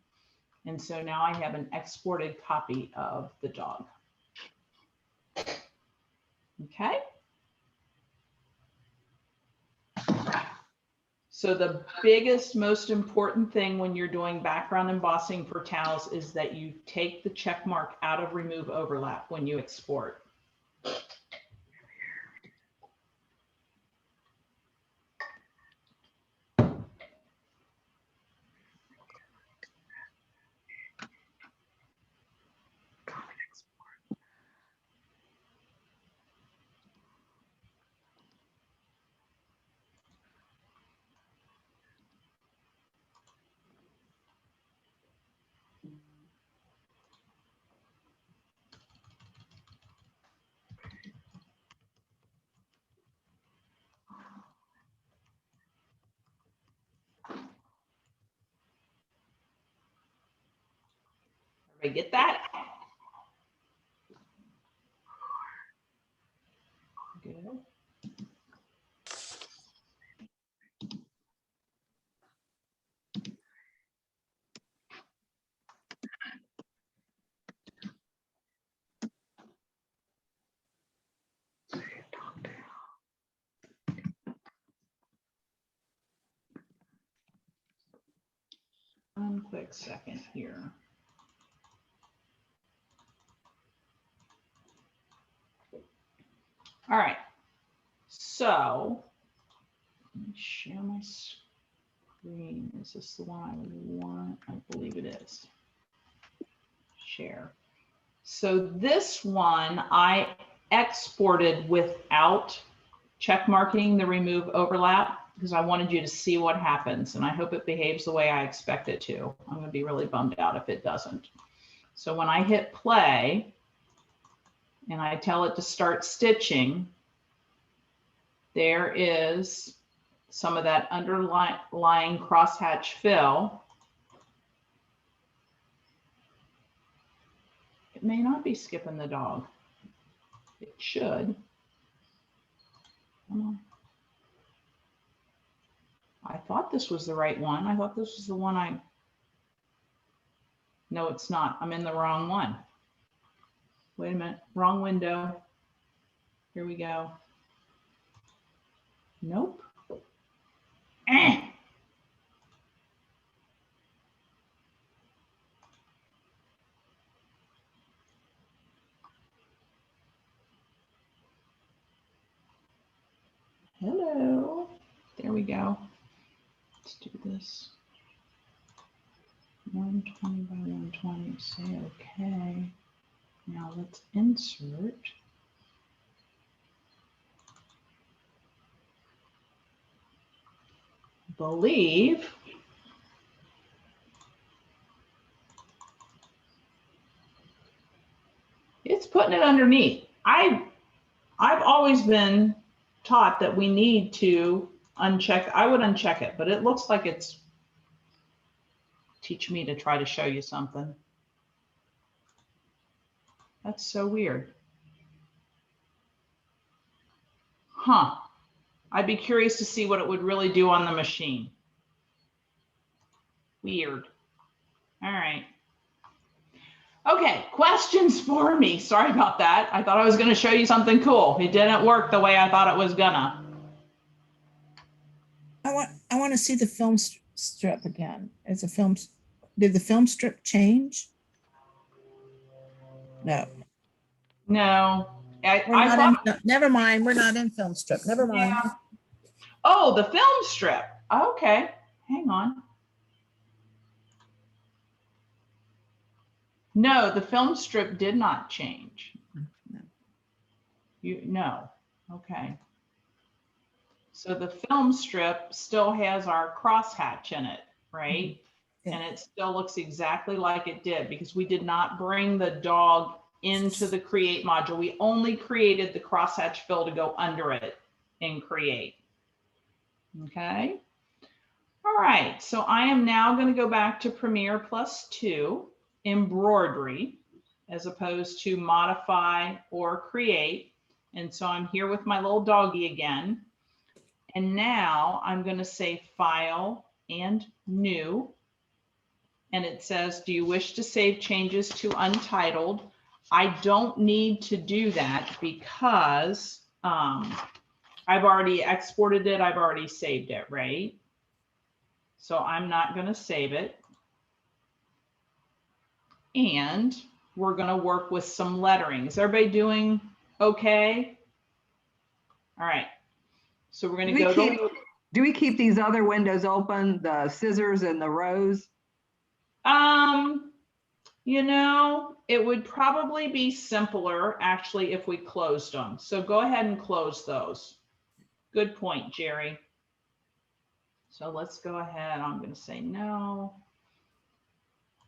And so now I have an exported copy of the dog. Okay. So the biggest, most important thing when you're doing background embossing for towels is that you take the check mark out of remove overlap when you export. Everybody get that? Good. One quick second here. All right, so let me share my screen. Is this the one I want? I believe it is. Share. So this one I exported without check marking the remove overlap because I wanted you to see what happens, and I hope it behaves the way I expect it to. I'm going to be really bummed out if it doesn't. So when I hit play and I tell it to start stitching, there is some of that underlying crosshatch fill. It may not be skipping the dog. It should. Come on. I thought this was the right one. I thought this was the one No, it's not. I'm in the wrong one. Wait a minute. Wrong window. Here we go. Nope. Hello. There we go. Let's do this. 120 by 120. Say okay. Now let's insert. Believe. It's putting it underneath. I've always been taught that we need to uncheck. I would uncheck it, but it looks like it's teach me to try to show you something. That's so weird. Huh. I'd be curious to see what it would really do on the machine. Weird. All right. Okay, questions for me. Sorry about that. I thought I was going to show you something cool. It didn't work the way I thought it was gonna. I want to see the film strip again. It's a film. Did the film strip change? No. No. I We're thought, never mind. We're not in film strip. Never mind. yeah. Oh, the film strip. Okay, hang on. No, the film strip did not change. No. Okay. So the film strip still has our crosshatch in it, right? Yeah. And it still looks exactly like it did because we did not bring the dog into the create module. We only created the crosshatch fill to go under it in create. Okay. All right. So I am now going to go back to Premiere +2 embroidery as opposed to modify or create. And so I'm here with my little doggy again. And now I'm going to say file and new. And it says, do you wish to save changes to untitled? I don't need to do that because I've already exported it. I've already saved it, right? So I'm not going to save it. And we're going to work with some lettering. Is everybody doing okay? All right. So we're going to go to. Do we keep these other windows open, the scissors and the rows? You know, it would probably be simpler actually if we closed them. So go ahead and close those. Good point, Jerry. So let's go ahead. I'm going to say no.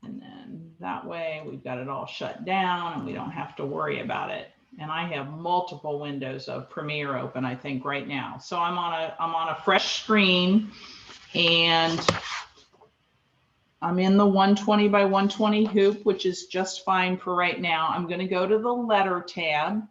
And then that way we've got it all shut down and we don't have to worry about it. And I have multiple windows of Premiere open, I think, right now. So I'm on a fresh screen and I'm in the 120 by 120 hoop, which is just fine for right now. I'm going to go to the letter tab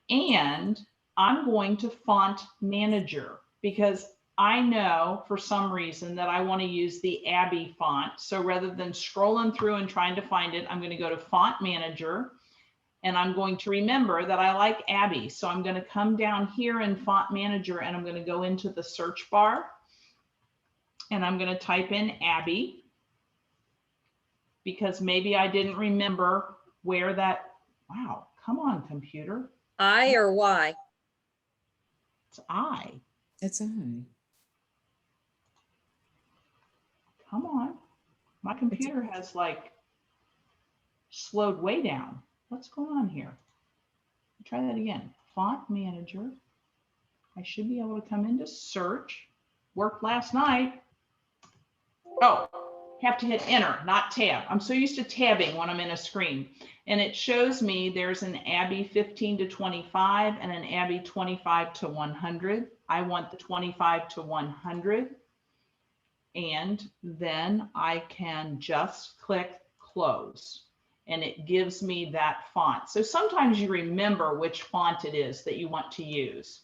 and I'm going to font manager because I know for some reason that I want to use the Abby font. So rather than scrolling through and trying to find it, I'm going to go to font manager and I'm going to remember that I like Abby. So I'm going to come down here in font manager and I'm going to go into the search bar and I'm going to type in Abby because maybe I didn't remember where that, wow, come on computer. I or Y? It's I. It's all right. Come on. My computer has like slowed way down. What's going on here? Try that again. Font manager. I should be able to come into search. Worked last night. Oh, have to hit enter, not tab. I'm so used to tabbing when I'm in a screen. And it shows me there's an Abby 15 to 25 and an Abby 25 to 100. I want the 25 to 100. And then I can just click close and it gives me that font. So sometimes you remember which font it is that you want to use.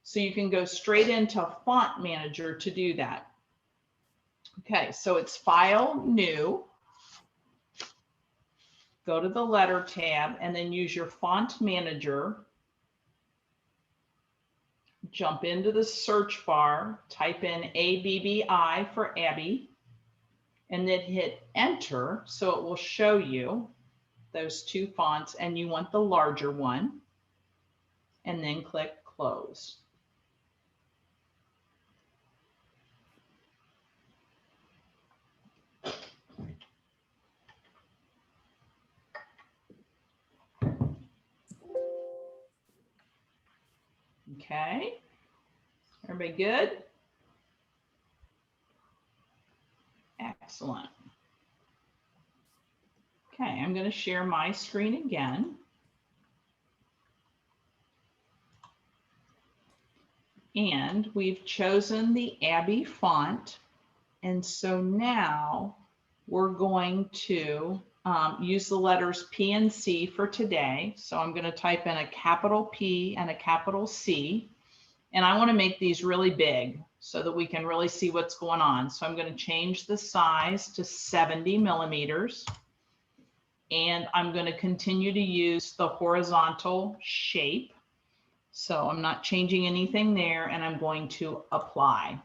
So you can go straight into font manager to do that. Okay, so it's file new. Go to the letter tab and then use your font manager. jump into the search bar, type in ABBI for Abby, and then hit enter. So it will show you those two fonts, and you want the larger one, and then click close. Okay, everybody good? Excellent. Okay, I'm going to share my screen again. And we've chosen the Abby font. And so now we're going to use the letters P and C for today. So I'm going to type in a capital P and a capital C. And I want to make these really big so that we can really see what's going on. So I'm going to change the size to 70 millimeters. And I'm going to continue to use the horizontal shape. So I'm not changing anything there, and I'm going to apply.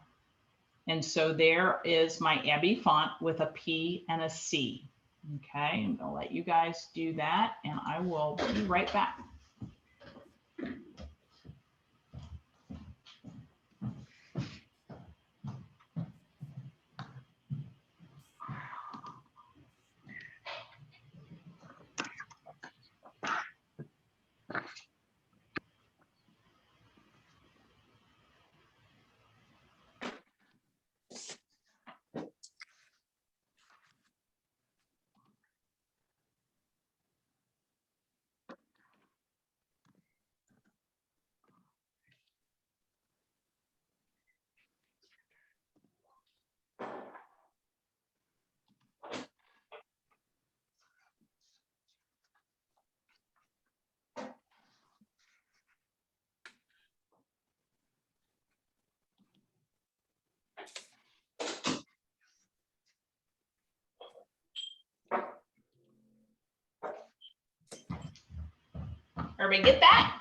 And so there is my Abby font with a P and a C. Okay, I'm going to let you guys do that, and I will be right back. Everybody get that?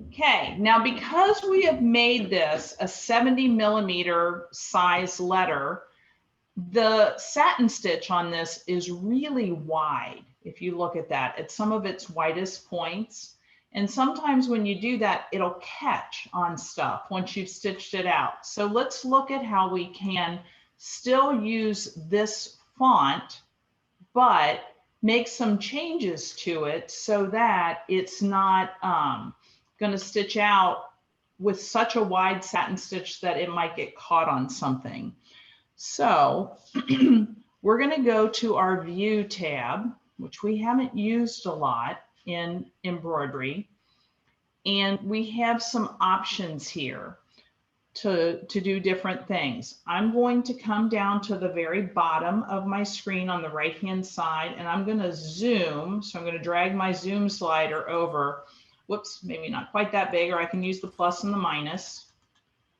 Okay, now because we have made this a 70 millimeter size letter, the satin stitch on this is really wide. If you look at that, at some of its widest points. And sometimes when you do that, it'll catch on stuff once you've stitched it out. So let's look at how we can still use this font, but make some changes to it so that it's not going to stitch out with such a wide satin stitch that it might get caught on something. So we're going to go to our View tab, which we haven't used a lot in embroidery. And we have some options here to do different things. I'm going to come down to the very bottom of my screen on the right-hand side, and I'm going to zoom. So I'm going to drag my zoom slider over. Whoops, maybe not quite that big, or I can use the plus and the minus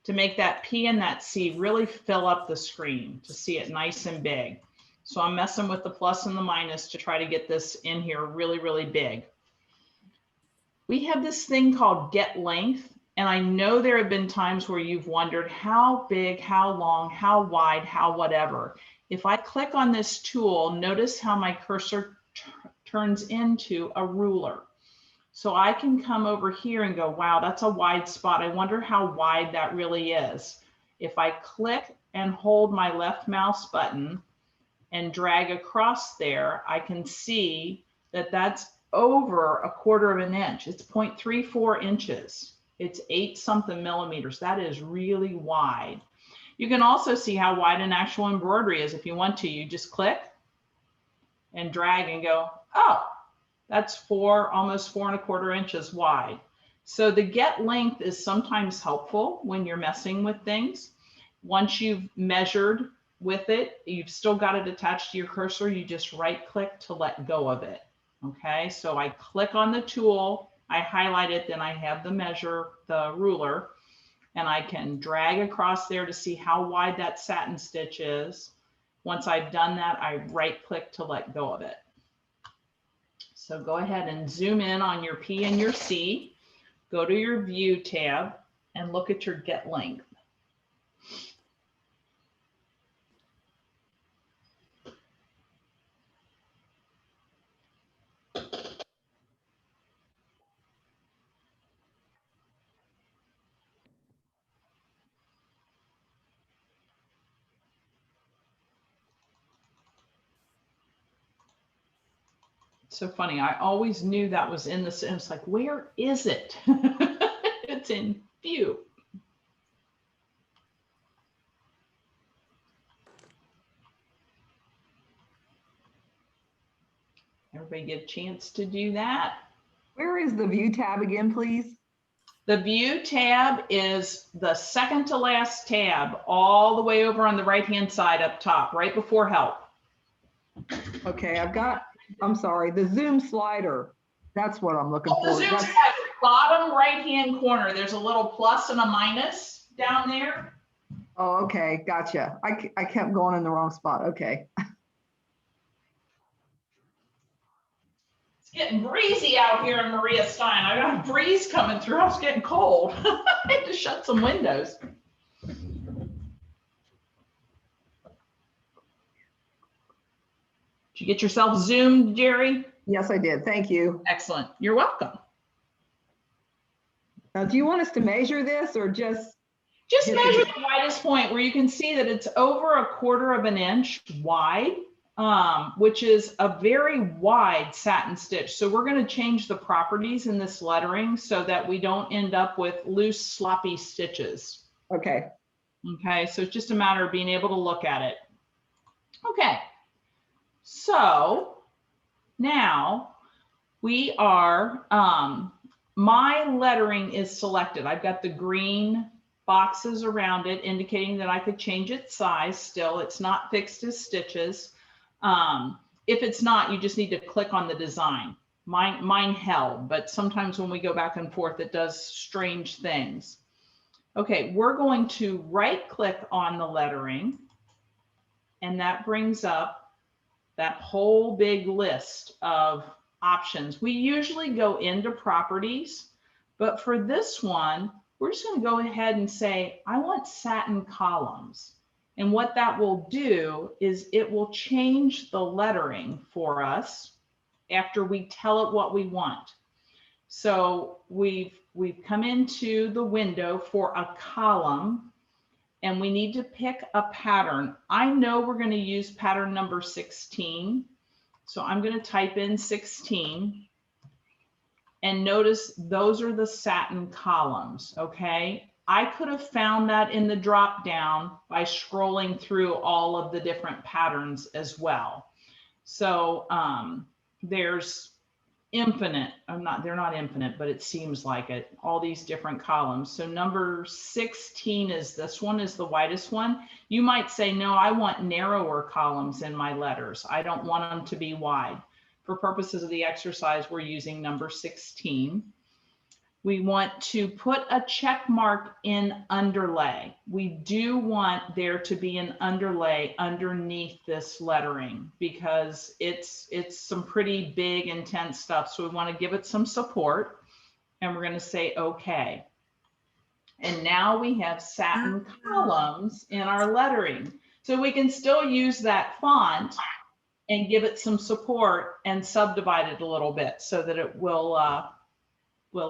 to make that P and that C really fill up the screen to see it nice and big. So I'm messing with the plus and the minus to try to get this in here really, really big. We have this thing called Get Length, and I know there have been times where you've wondered how big, how long, how wide, how whatever. If I click on this tool, notice how my cursor turns into a ruler. So I can come over here and go, wow, that's a wide spot. I wonder how wide that really is. If I click and hold my left mouse button and drag across there, I can see that that's over 1/4 of an inch. It's 0.34 inches. It's 8 something millimeters. That is really wide. You can also see how wide an actual embroidery is if you want to. You just click and drag and go, oh, that's almost 4 1/4 inches wide. So the Get Length is sometimes helpful when you're messing with things. Once you've measured with it, you've still got it attached to your cursor. You just right click to let go of it. Okay, so I click on the tool, I highlight it, then I have the ruler, and I can drag across there to see how wide that satin stitch is. Once I've done that, I right click to let go of it. So go ahead and zoom in on your P and your C. go to your view tab and look at your get length. So funny. I always knew that was in the, and it's like, where is it? It's in view. Everybody get a chance to do that. Where is the view tab again, please? The view tab is the second to last tab, all the way over on the right-hand side up top, right before help. Okay, I'm sorry, the zoom slider. That's what I'm looking Oh, the for. zoom That's, tab, bottom right-hand corner, there's a little plus and a minus down there. oh, okay, gotcha. I kept going in the wrong spot. Okay. It's getting breezy out here in Maria Stein. I got a breeze coming through. I was getting cold. I had to shut some windows. Did you get yourself zoomed, Jerry? Yes, I did. Thank you. Excellent. You're welcome. Now, do you want us to measure this or just? Just Hit measure the- the widest point where you can see that it's over 1/4 of an inch wide, which is a very wide satin stitch. So we're going to change the properties in this lettering so that we don't end up with loose, sloppy stitches. Okay. Okay, so it's just a matter of being able to look at it. Okay, so now we are, my lettering is selected. I've got the green boxes around it indicating that I could change its size still. It's not fixed as stitches. If it's not, you just need to click on the design. Mine held, but sometimes when we go back and forth, it does strange things. Okay, we're going to right click on the lettering, and that brings up that whole big list of options. We usually go into properties, but for this one, we're just going to go ahead and say, I want satin columns. And what that will do is it will change the lettering for us after we tell it what we want. So we've come into the window for a column, and we need to pick a pattern. I know we're going to use pattern number 16. So I'm going to type in 16. And notice those are the satin columns, okay? I could have found that in the drop down by scrolling through all of the different patterns as well. So there's infinite, they're not infinite, but it seems like it, all these different columns. So number 16 is this one, is the widest one. You might say, no, I want narrower columns in my letters. I don't want them to be wide. For purposes of the exercise, we're using number 16. We want to put a check mark in underlay. We do want there to be an underlay underneath this lettering because it's some pretty big, intense stuff. So we want to give it some support, and we're going to say okay. And now we have satin columns in our lettering. So we can still use that font and give it some support and subdivide it a little bit so that it will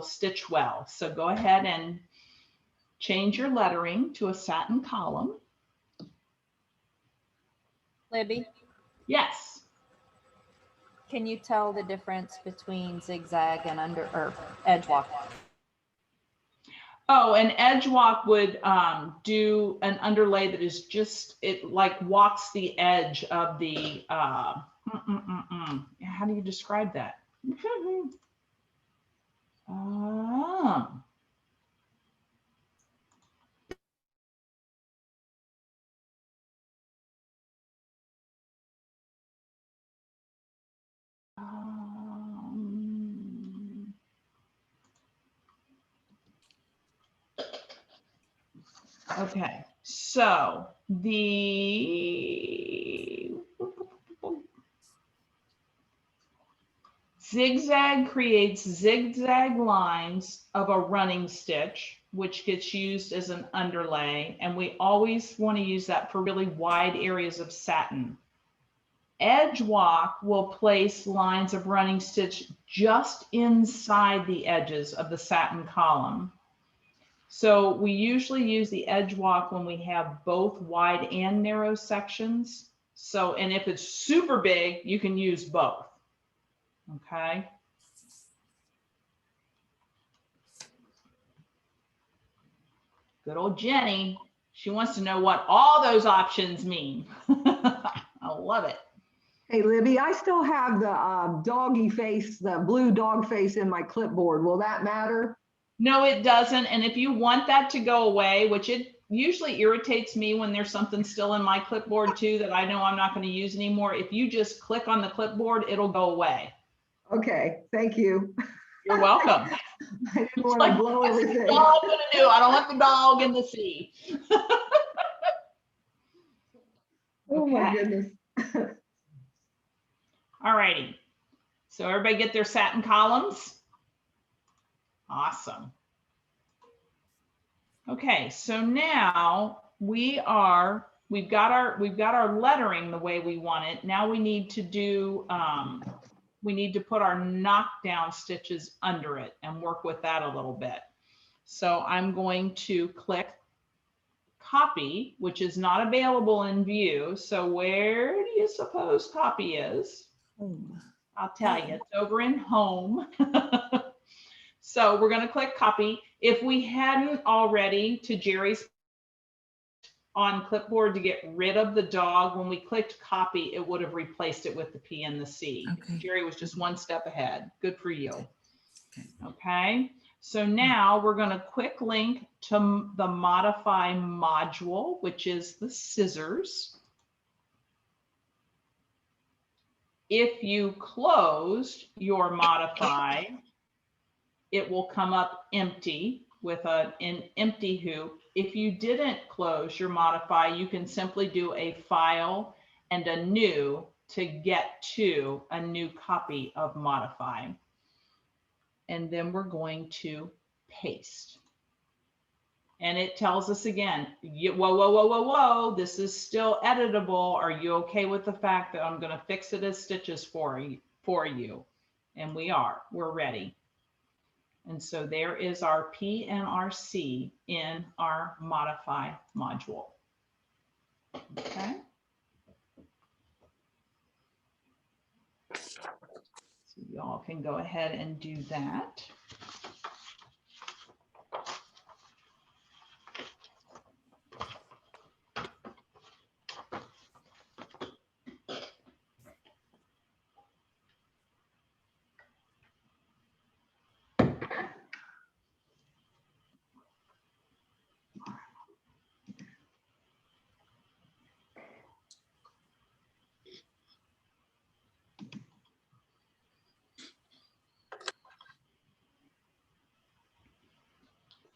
stitch well. So go ahead and change your lettering to a satin column. Libby, Yes. can you tell the difference between zigzag and edge walk? Oh, an edge walk would do an underlay that is just, it like walks the edge of the, how do you describe that? Okay, so the Zigzag creates zigzag lines of a running stitch, which gets used as an underlay. And we always want to use that for really wide areas of satin. Edge walk will place lines of running stitch just inside the edges of the satin column. So we usually use the edge walk when we have both wide and narrow sections. So, and if it's super big, you can use both. Okay. Good old Jenny. She wants to know what all those options mean. I love it. Hey, Libby, I still have the doggy face, the blue dog face in my clipboard. Will that matter? No, it doesn't. And if you want that to go away, which it usually irritates me when there's something still in my clipboard too that I know I'm not going to use anymore. If you just click on the clipboard, it'll go away. Okay, thank you. You're welcome. I didn't want to blow What's the everything. dog gonna do? I don't want the dog in the sea. Oh my Okay. goodness. All righty. So everybody get their satin columns? Awesome. Okay, so now we've got our lettering the way we want it. Now we need to do we need to put our knockdown stitches under it and work with that a little bit. So I'm going to click copy, which is not available in view. So where do you suppose copy is? I'll tell you, it's over in home. So we're going to click copy. If we hadn't already, to Jerry's on clipboard to get rid of the dog, when we clicked copy, it would have replaced it with the P and the C. Okay. Jerry was just one step ahead. Good for you. Okay. So now we're going to quick link to the modify module, which is the scissors. If you closed your modify, it will come up empty with an empty hoop. If you didn't close your modify, you can simply do a file and a new to get to a new copy of modify. And then we're going to paste. And it tells us again, whoa, this is still editable. Are you okay with the fact that I'm going to fix it as stitches for you? And we're ready. And so there is our P and our C in our modify module. Okay. So y'all can go ahead and do that.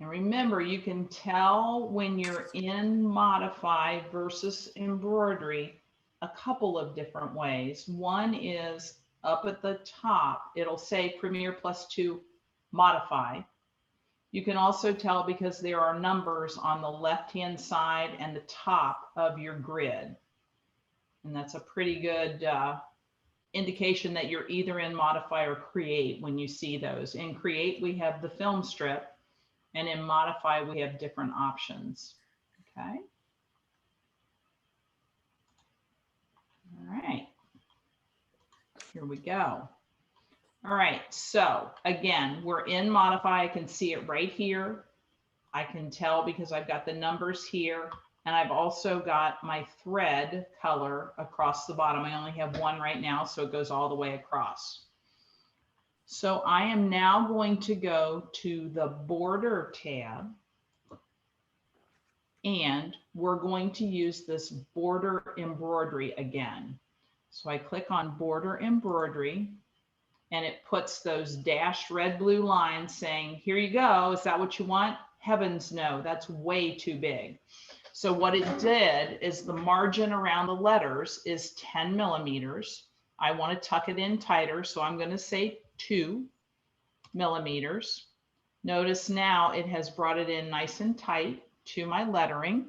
And remember, you can tell when you're in modify versus embroidery a couple of different ways. One is up at the top, it'll say Premier +2 modify. You can also tell because there are numbers on the left-hand side and the top of your grid. And that's a pretty good indication that you're either in modify or create when you see those. In create, we have the film strip. And in modify, we have different options. Okay. All right. Here we go. All right. So again, we're in modify. I can see it right here. I can tell because I've got the numbers here. And I've also got my thread color across the bottom. I only have one right now, so it goes all the way across. So I am now going to go to the border tab, and we're going to use this border embroidery again. So I click on border embroidery, and it puts those dashed red blue lines saying, here you go. Is that what you want? Heavens no, that's way too big. So what it did is the margin around the letters is 10 millimeters. I want to tuck it in tighter, so I'm going to say 2 millimeters. Notice now it has brought it in nice and tight to my lettering.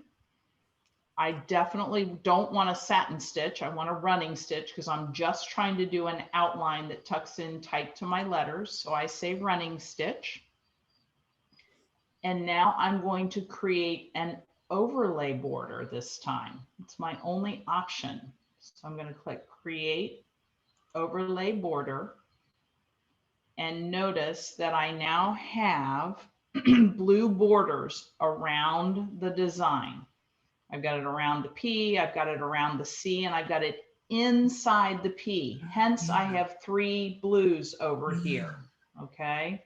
I definitely don't want a satin stitch. I want a running stitch because I'm just trying to do an outline that tucks in tight to my letters. So I say running stitch. And now I'm going to create an overlay border this time. It's my only option. So I'm going to click create overlay border. And notice that I now have blue borders around the design. I've got it around the P, I've got it around the C, and I've got it inside the P. Hence, I have 3 blues over here, okay?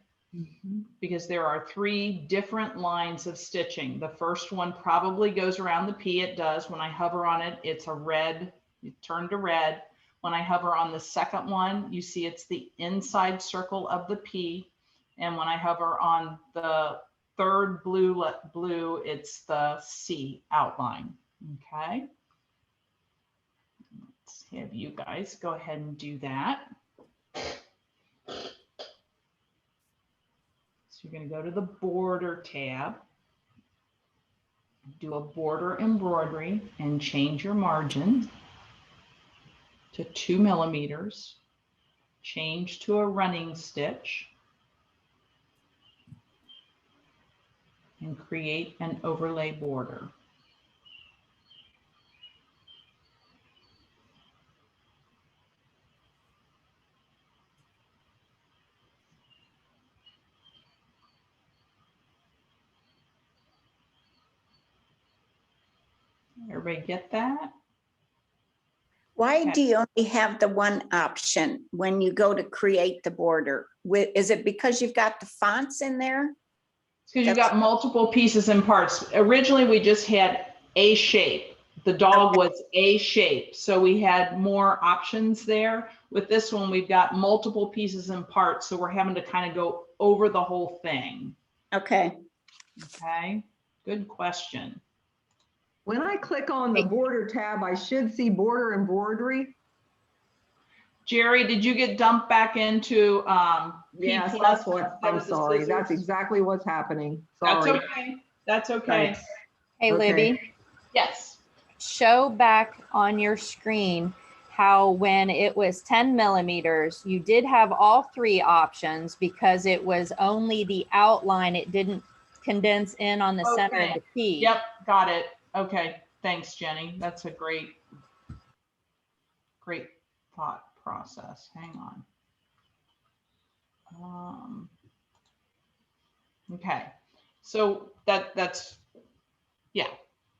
Because there are 3 different lines of stitching. The first one probably goes around the P. It does. When I hover on it, it's a red, you turn to red. When I hover on the second one, you see it's the inside circle of the P. And when I hover on the third blue, it's the C outline, okay? Let's have you guys go ahead and do that. So you're going to go to the border tab, do a border embroidery and change your margin to 2 millimeters, change to a running stitch, and create an overlay border. Everybody get that? Why Okay. do you only have the one option when you go to create the border? Is it because you've got the fonts in there? Because you've got multiple pieces and parts. Originally, we just had a shape. The dog was a shape. So we had more options there. With this one, we've got multiple pieces and parts. So we're having to kind of go over the whole thing. Okay. Okay, good question. When I click on the border tab, I should see border embroidery. Jerry, did you get dumped back into P+? Yes, that's what, instead I'm of the sorry. That's scissors? exactly what's happening. That's Sorry. okay. That's okay. Thanks. Hey, Okay. Libby, Yes. show back on your screen how when it was 10 millimeters, you did have all 3 options because it was only the outline. It didn't condense in on the center of Okay. the P. Yep, got it. Okay, thanks, Jenny. That's a great thought process. Hang on. Okay, so that's, yeah.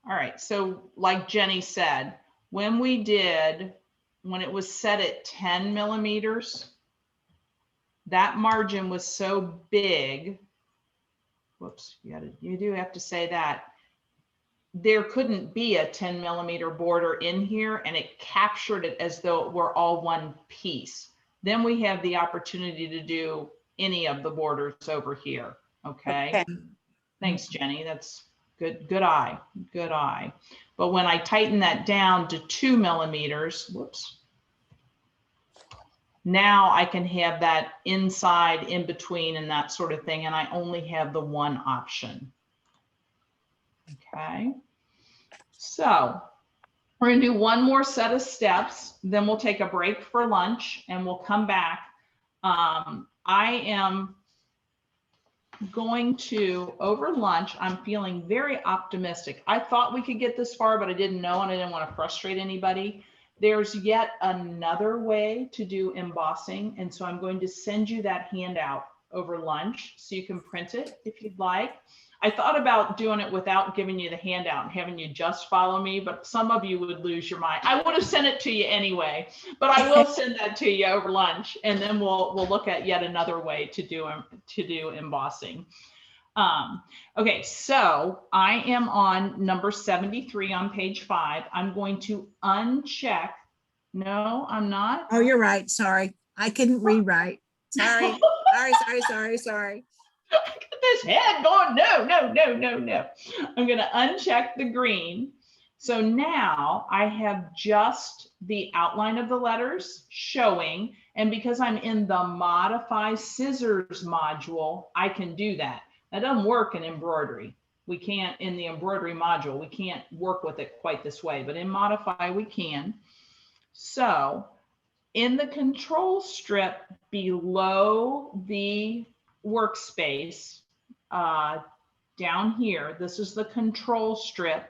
All right, so like Jenny said, when it was set at 10 millimeters, that margin was so big. Whoops, you do have to say that. There couldn't be a 10 millimeter border in here, and it captured it as though it were all one piece. Then we have the opportunity to do any of the borders over here. Okay. Thanks, Jenny. That's good. Good eye. Good eye. But when I tighten that down to 2 millimeters, whoops. Now I can have that inside, in between, and that sort of thing. And I only have the one option. Okay. So we're going to do one more set of steps. Then we'll take a break for lunch and we'll come back. I am going to, over lunch, I'm feeling very optimistic. I thought we could get this far, but I didn't know, and I didn't want to frustrate anybody. There's yet another way to do embossing. And so I'm going to send you that handout over lunch so you can print it if you'd like. I thought about doing it without giving you the handout and having you just follow me, but some of you would lose your mind. I would have sent it to you anyway, but I will send that to you over lunch, and then we'll look at yet another way to do embossing. Okay, so I am on number 73 on page 5. I'm going to uncheck. No, I'm not. Oh, you're right. Sorry. I couldn't rewrite. Sorry. Sorry. This head going, no. I'm going to uncheck the green. So now I have just the outline of the letters showing, And because I'm in the modify scissors module, I can do that. That doesn't work in embroidery. We can't, in the embroidery module, we can't work with it quite this way, but in modify we can. So in the control strip below the workspace, down here, this is the control strip,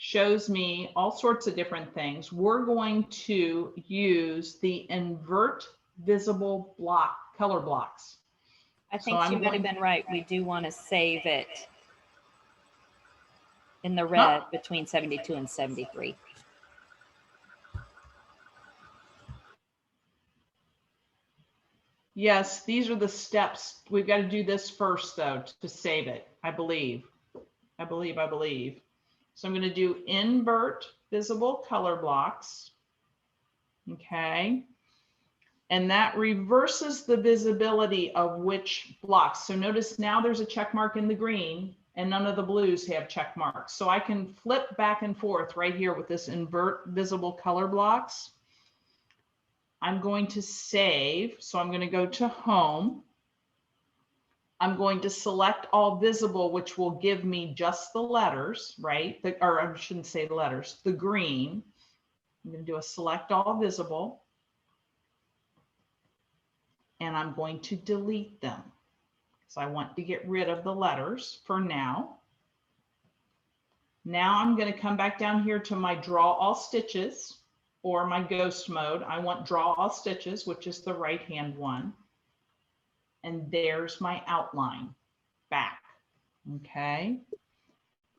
shows me all sorts of different things. We're going to use the invert visible block color blocks. I think she might have been right. We do want to save it in the red between 72 and 73. Yes, these are the steps. We've got to do this first though to save it, I believe. I believe. So I'm going to do invert visible color blocks. Okay. And that reverses the visibility of which blocks. So notice now there's a check mark in the green and none of the blues have check marks. So I can flip back and forth right here with this invert visible color blocks. I'm going to save. So I'm going to go to home. I'm going to select all visible, which will give me just the letters, right? Or I shouldn't say the letters, the green. I'm going to do a select all visible. And I'm going to delete them. So I want to get rid of the letters for now. Now I'm going to come back down here to my draw all stitches or my ghost mode. I want draw all stitches, which is the right hand one. And there's my outline back. Okay.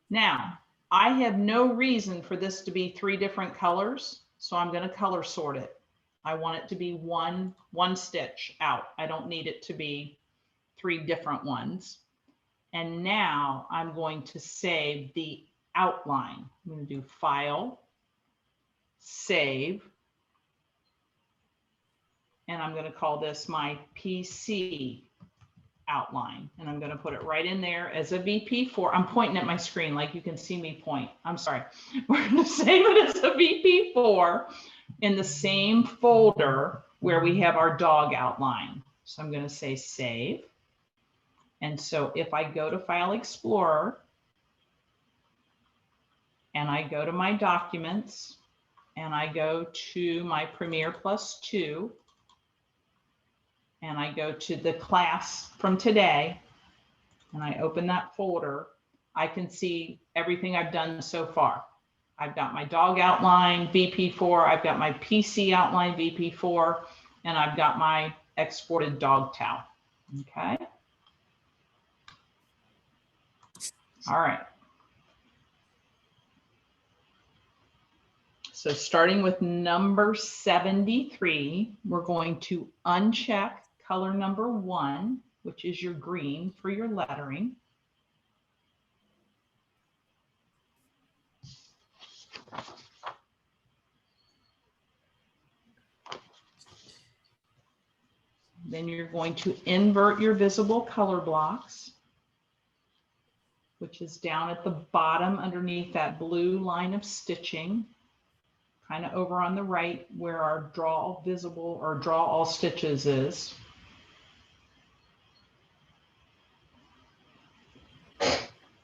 Now I have no reason for this to be 3 different colors. So I'm going to color sort it. I want it to be one stitch out. I don't need it to be 3 different ones. And now I'm going to save the outline. I'm going to do File, Save, and I'm going to call this my PC outline. And I'm going to put it right in there as a VP4. I'm pointing at my screen like you can see me point. I'm sorry. We're going to save it as a VP4 in the same folder where we have our dog outline. So I'm going to say save. And so if I go to File Explorer and I go to my documents and I go to my Premiere Plus 2 and I go to the class from today and I open that folder, I can see everything I've done so far. I've got my dog outline VP4, I've got my PC outline VP4, and I've got my exported dog towel. Okay. All right. So starting with number 73, we're going to uncheck color number 1, which is your green for your lettering. Then you're going to invert your visible color blocks, which is down at the bottom underneath that blue line of stitching, kind of over on the right where our draw all visible or draw all stitches is.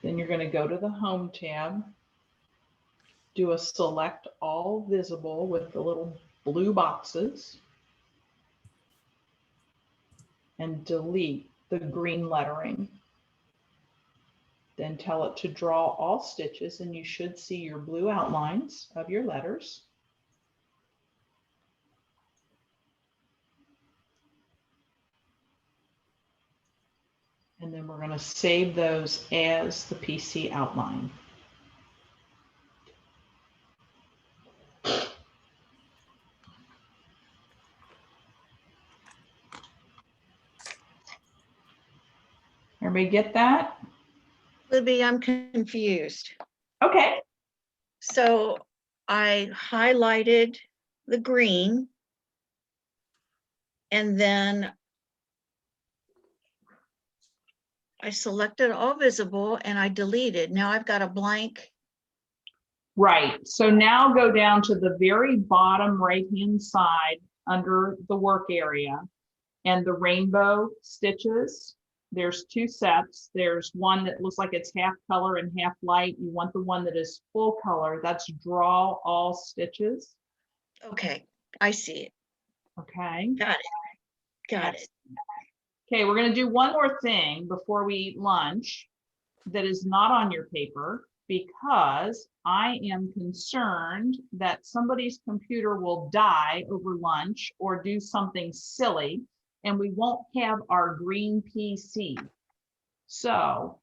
Then you're going to go to the Home tab, do a select all visible with the little blue boxes, and delete the green lettering. Then tell it to draw all stitches and you should see your blue outlines of your letters. And then we're going to save those as the PC outline. Everybody get that? Libby, I'm confused. Okay. So I highlighted the green and then I selected all visible and I deleted. Now I've got a blank. Right. So now go down to the very bottom right-hand side under the work area. And the rainbow stitches, there's 2 sets. There's one that looks like it's half color and half light. You want the one that is full color. That's draw all stitches. Okay, I see it. Okay. Got it. Got it. Okay, we're going to do one more thing before we eat lunch that is not on your paper, because I am concerned that somebody's computer will die over lunch or do something silly, and we won't have our green PC. So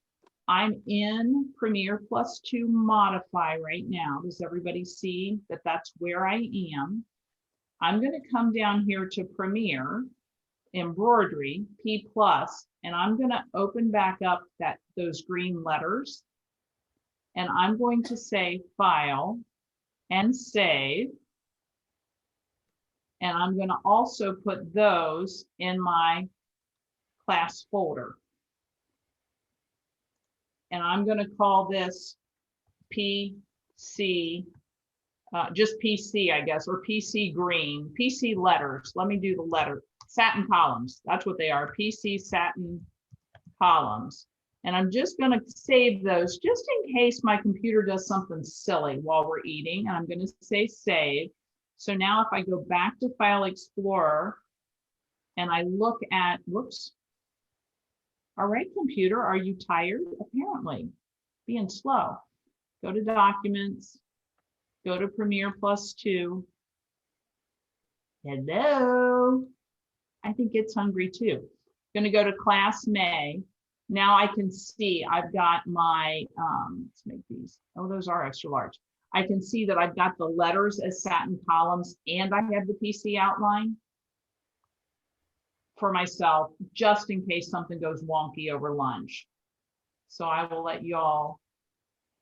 I'm in Premiere Plus 2 Modify right now. Does everybody see that that's where I am? I'm going to come down here to Premiere, Embroidery, P+, and I'm going to open back up those green letters. And I'm going to say File and Save. And I'm going to also put those in my class folder. And I'm going to call this PC, just PC, I guess, or PC green, PC letters. Let me do the letter, satin columns. That's what they are, PC satin columns. And I'm just going to save those just in case my computer does something silly while we're eating. And I'm going to say save. So now if I go back to File Explorer and I look at, whoops. All right, computer, are you tired? Apparently, being slow. Go to Documents, go to Premiere Plus 2. Hello. I think it's hungry too. Going to go to Class May. Now I can see I've got my, let's make these, oh, those are extra large. I can see that I've got the letters as satin columns and I have the PC outline for myself, just in case something goes wonky over lunch. So I will let y'all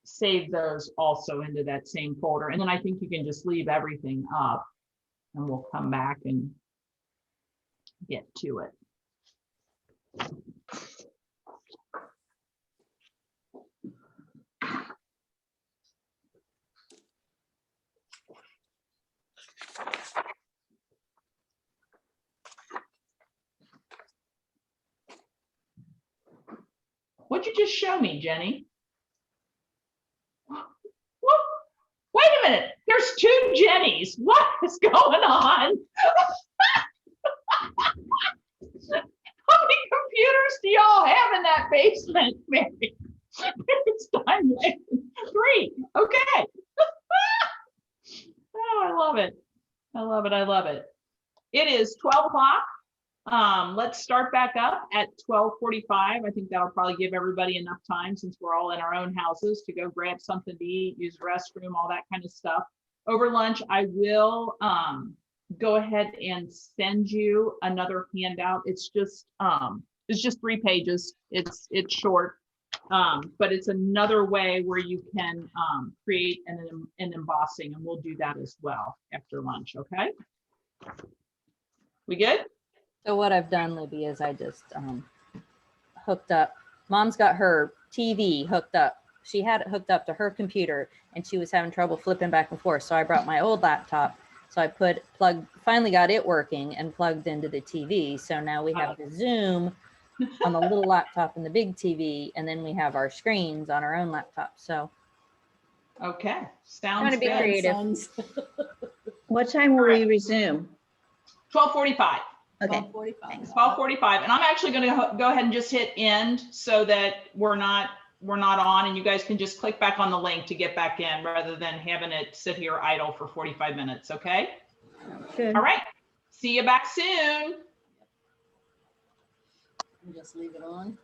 save those also into that same folder. And then I think you can just leave everything up and we'll come back and get to it. What'd you just show me, Jenny? What? Wait a minute, there's 2 Jennys. What is going on? How many computers do y'all have in that basement, Mary? It's time. 3, okay. Oh, I love it. I love it, I love it. It is 12 o'clock. Let's start back up at 12:45. I think that'll probably give everybody enough time, since we're all in our own houses, to go grab something to eat, use the restroom, all that kind of stuff. Over lunch, I will go ahead and send you another handout. It's just 3 pages. It's short, but it's another way where you can create an embossing, and we'll do that as well after lunch. Okay, we good? So what I've done, Libby, is I just hooked up. Mom's got her TV hooked up. She had it hooked up to her computer and she was having trouble flipping back and forth. So I brought my old laptop. So I finally got it working and plugged into the TV. So now we have the Zoom on the little laptop and the big TV. And then we have our screens on our own laptop. So. Okay, sounds trying to be good. creative. What time will we resume? 12:45. Okay. 12:45, and I'm actually going to go ahead and just hit end so that we're not on, and you guys can just click back on the link to get back in rather than having it sit here idle for 45 minutes. Okay. Good. All right. See you back soon. Just leave it on.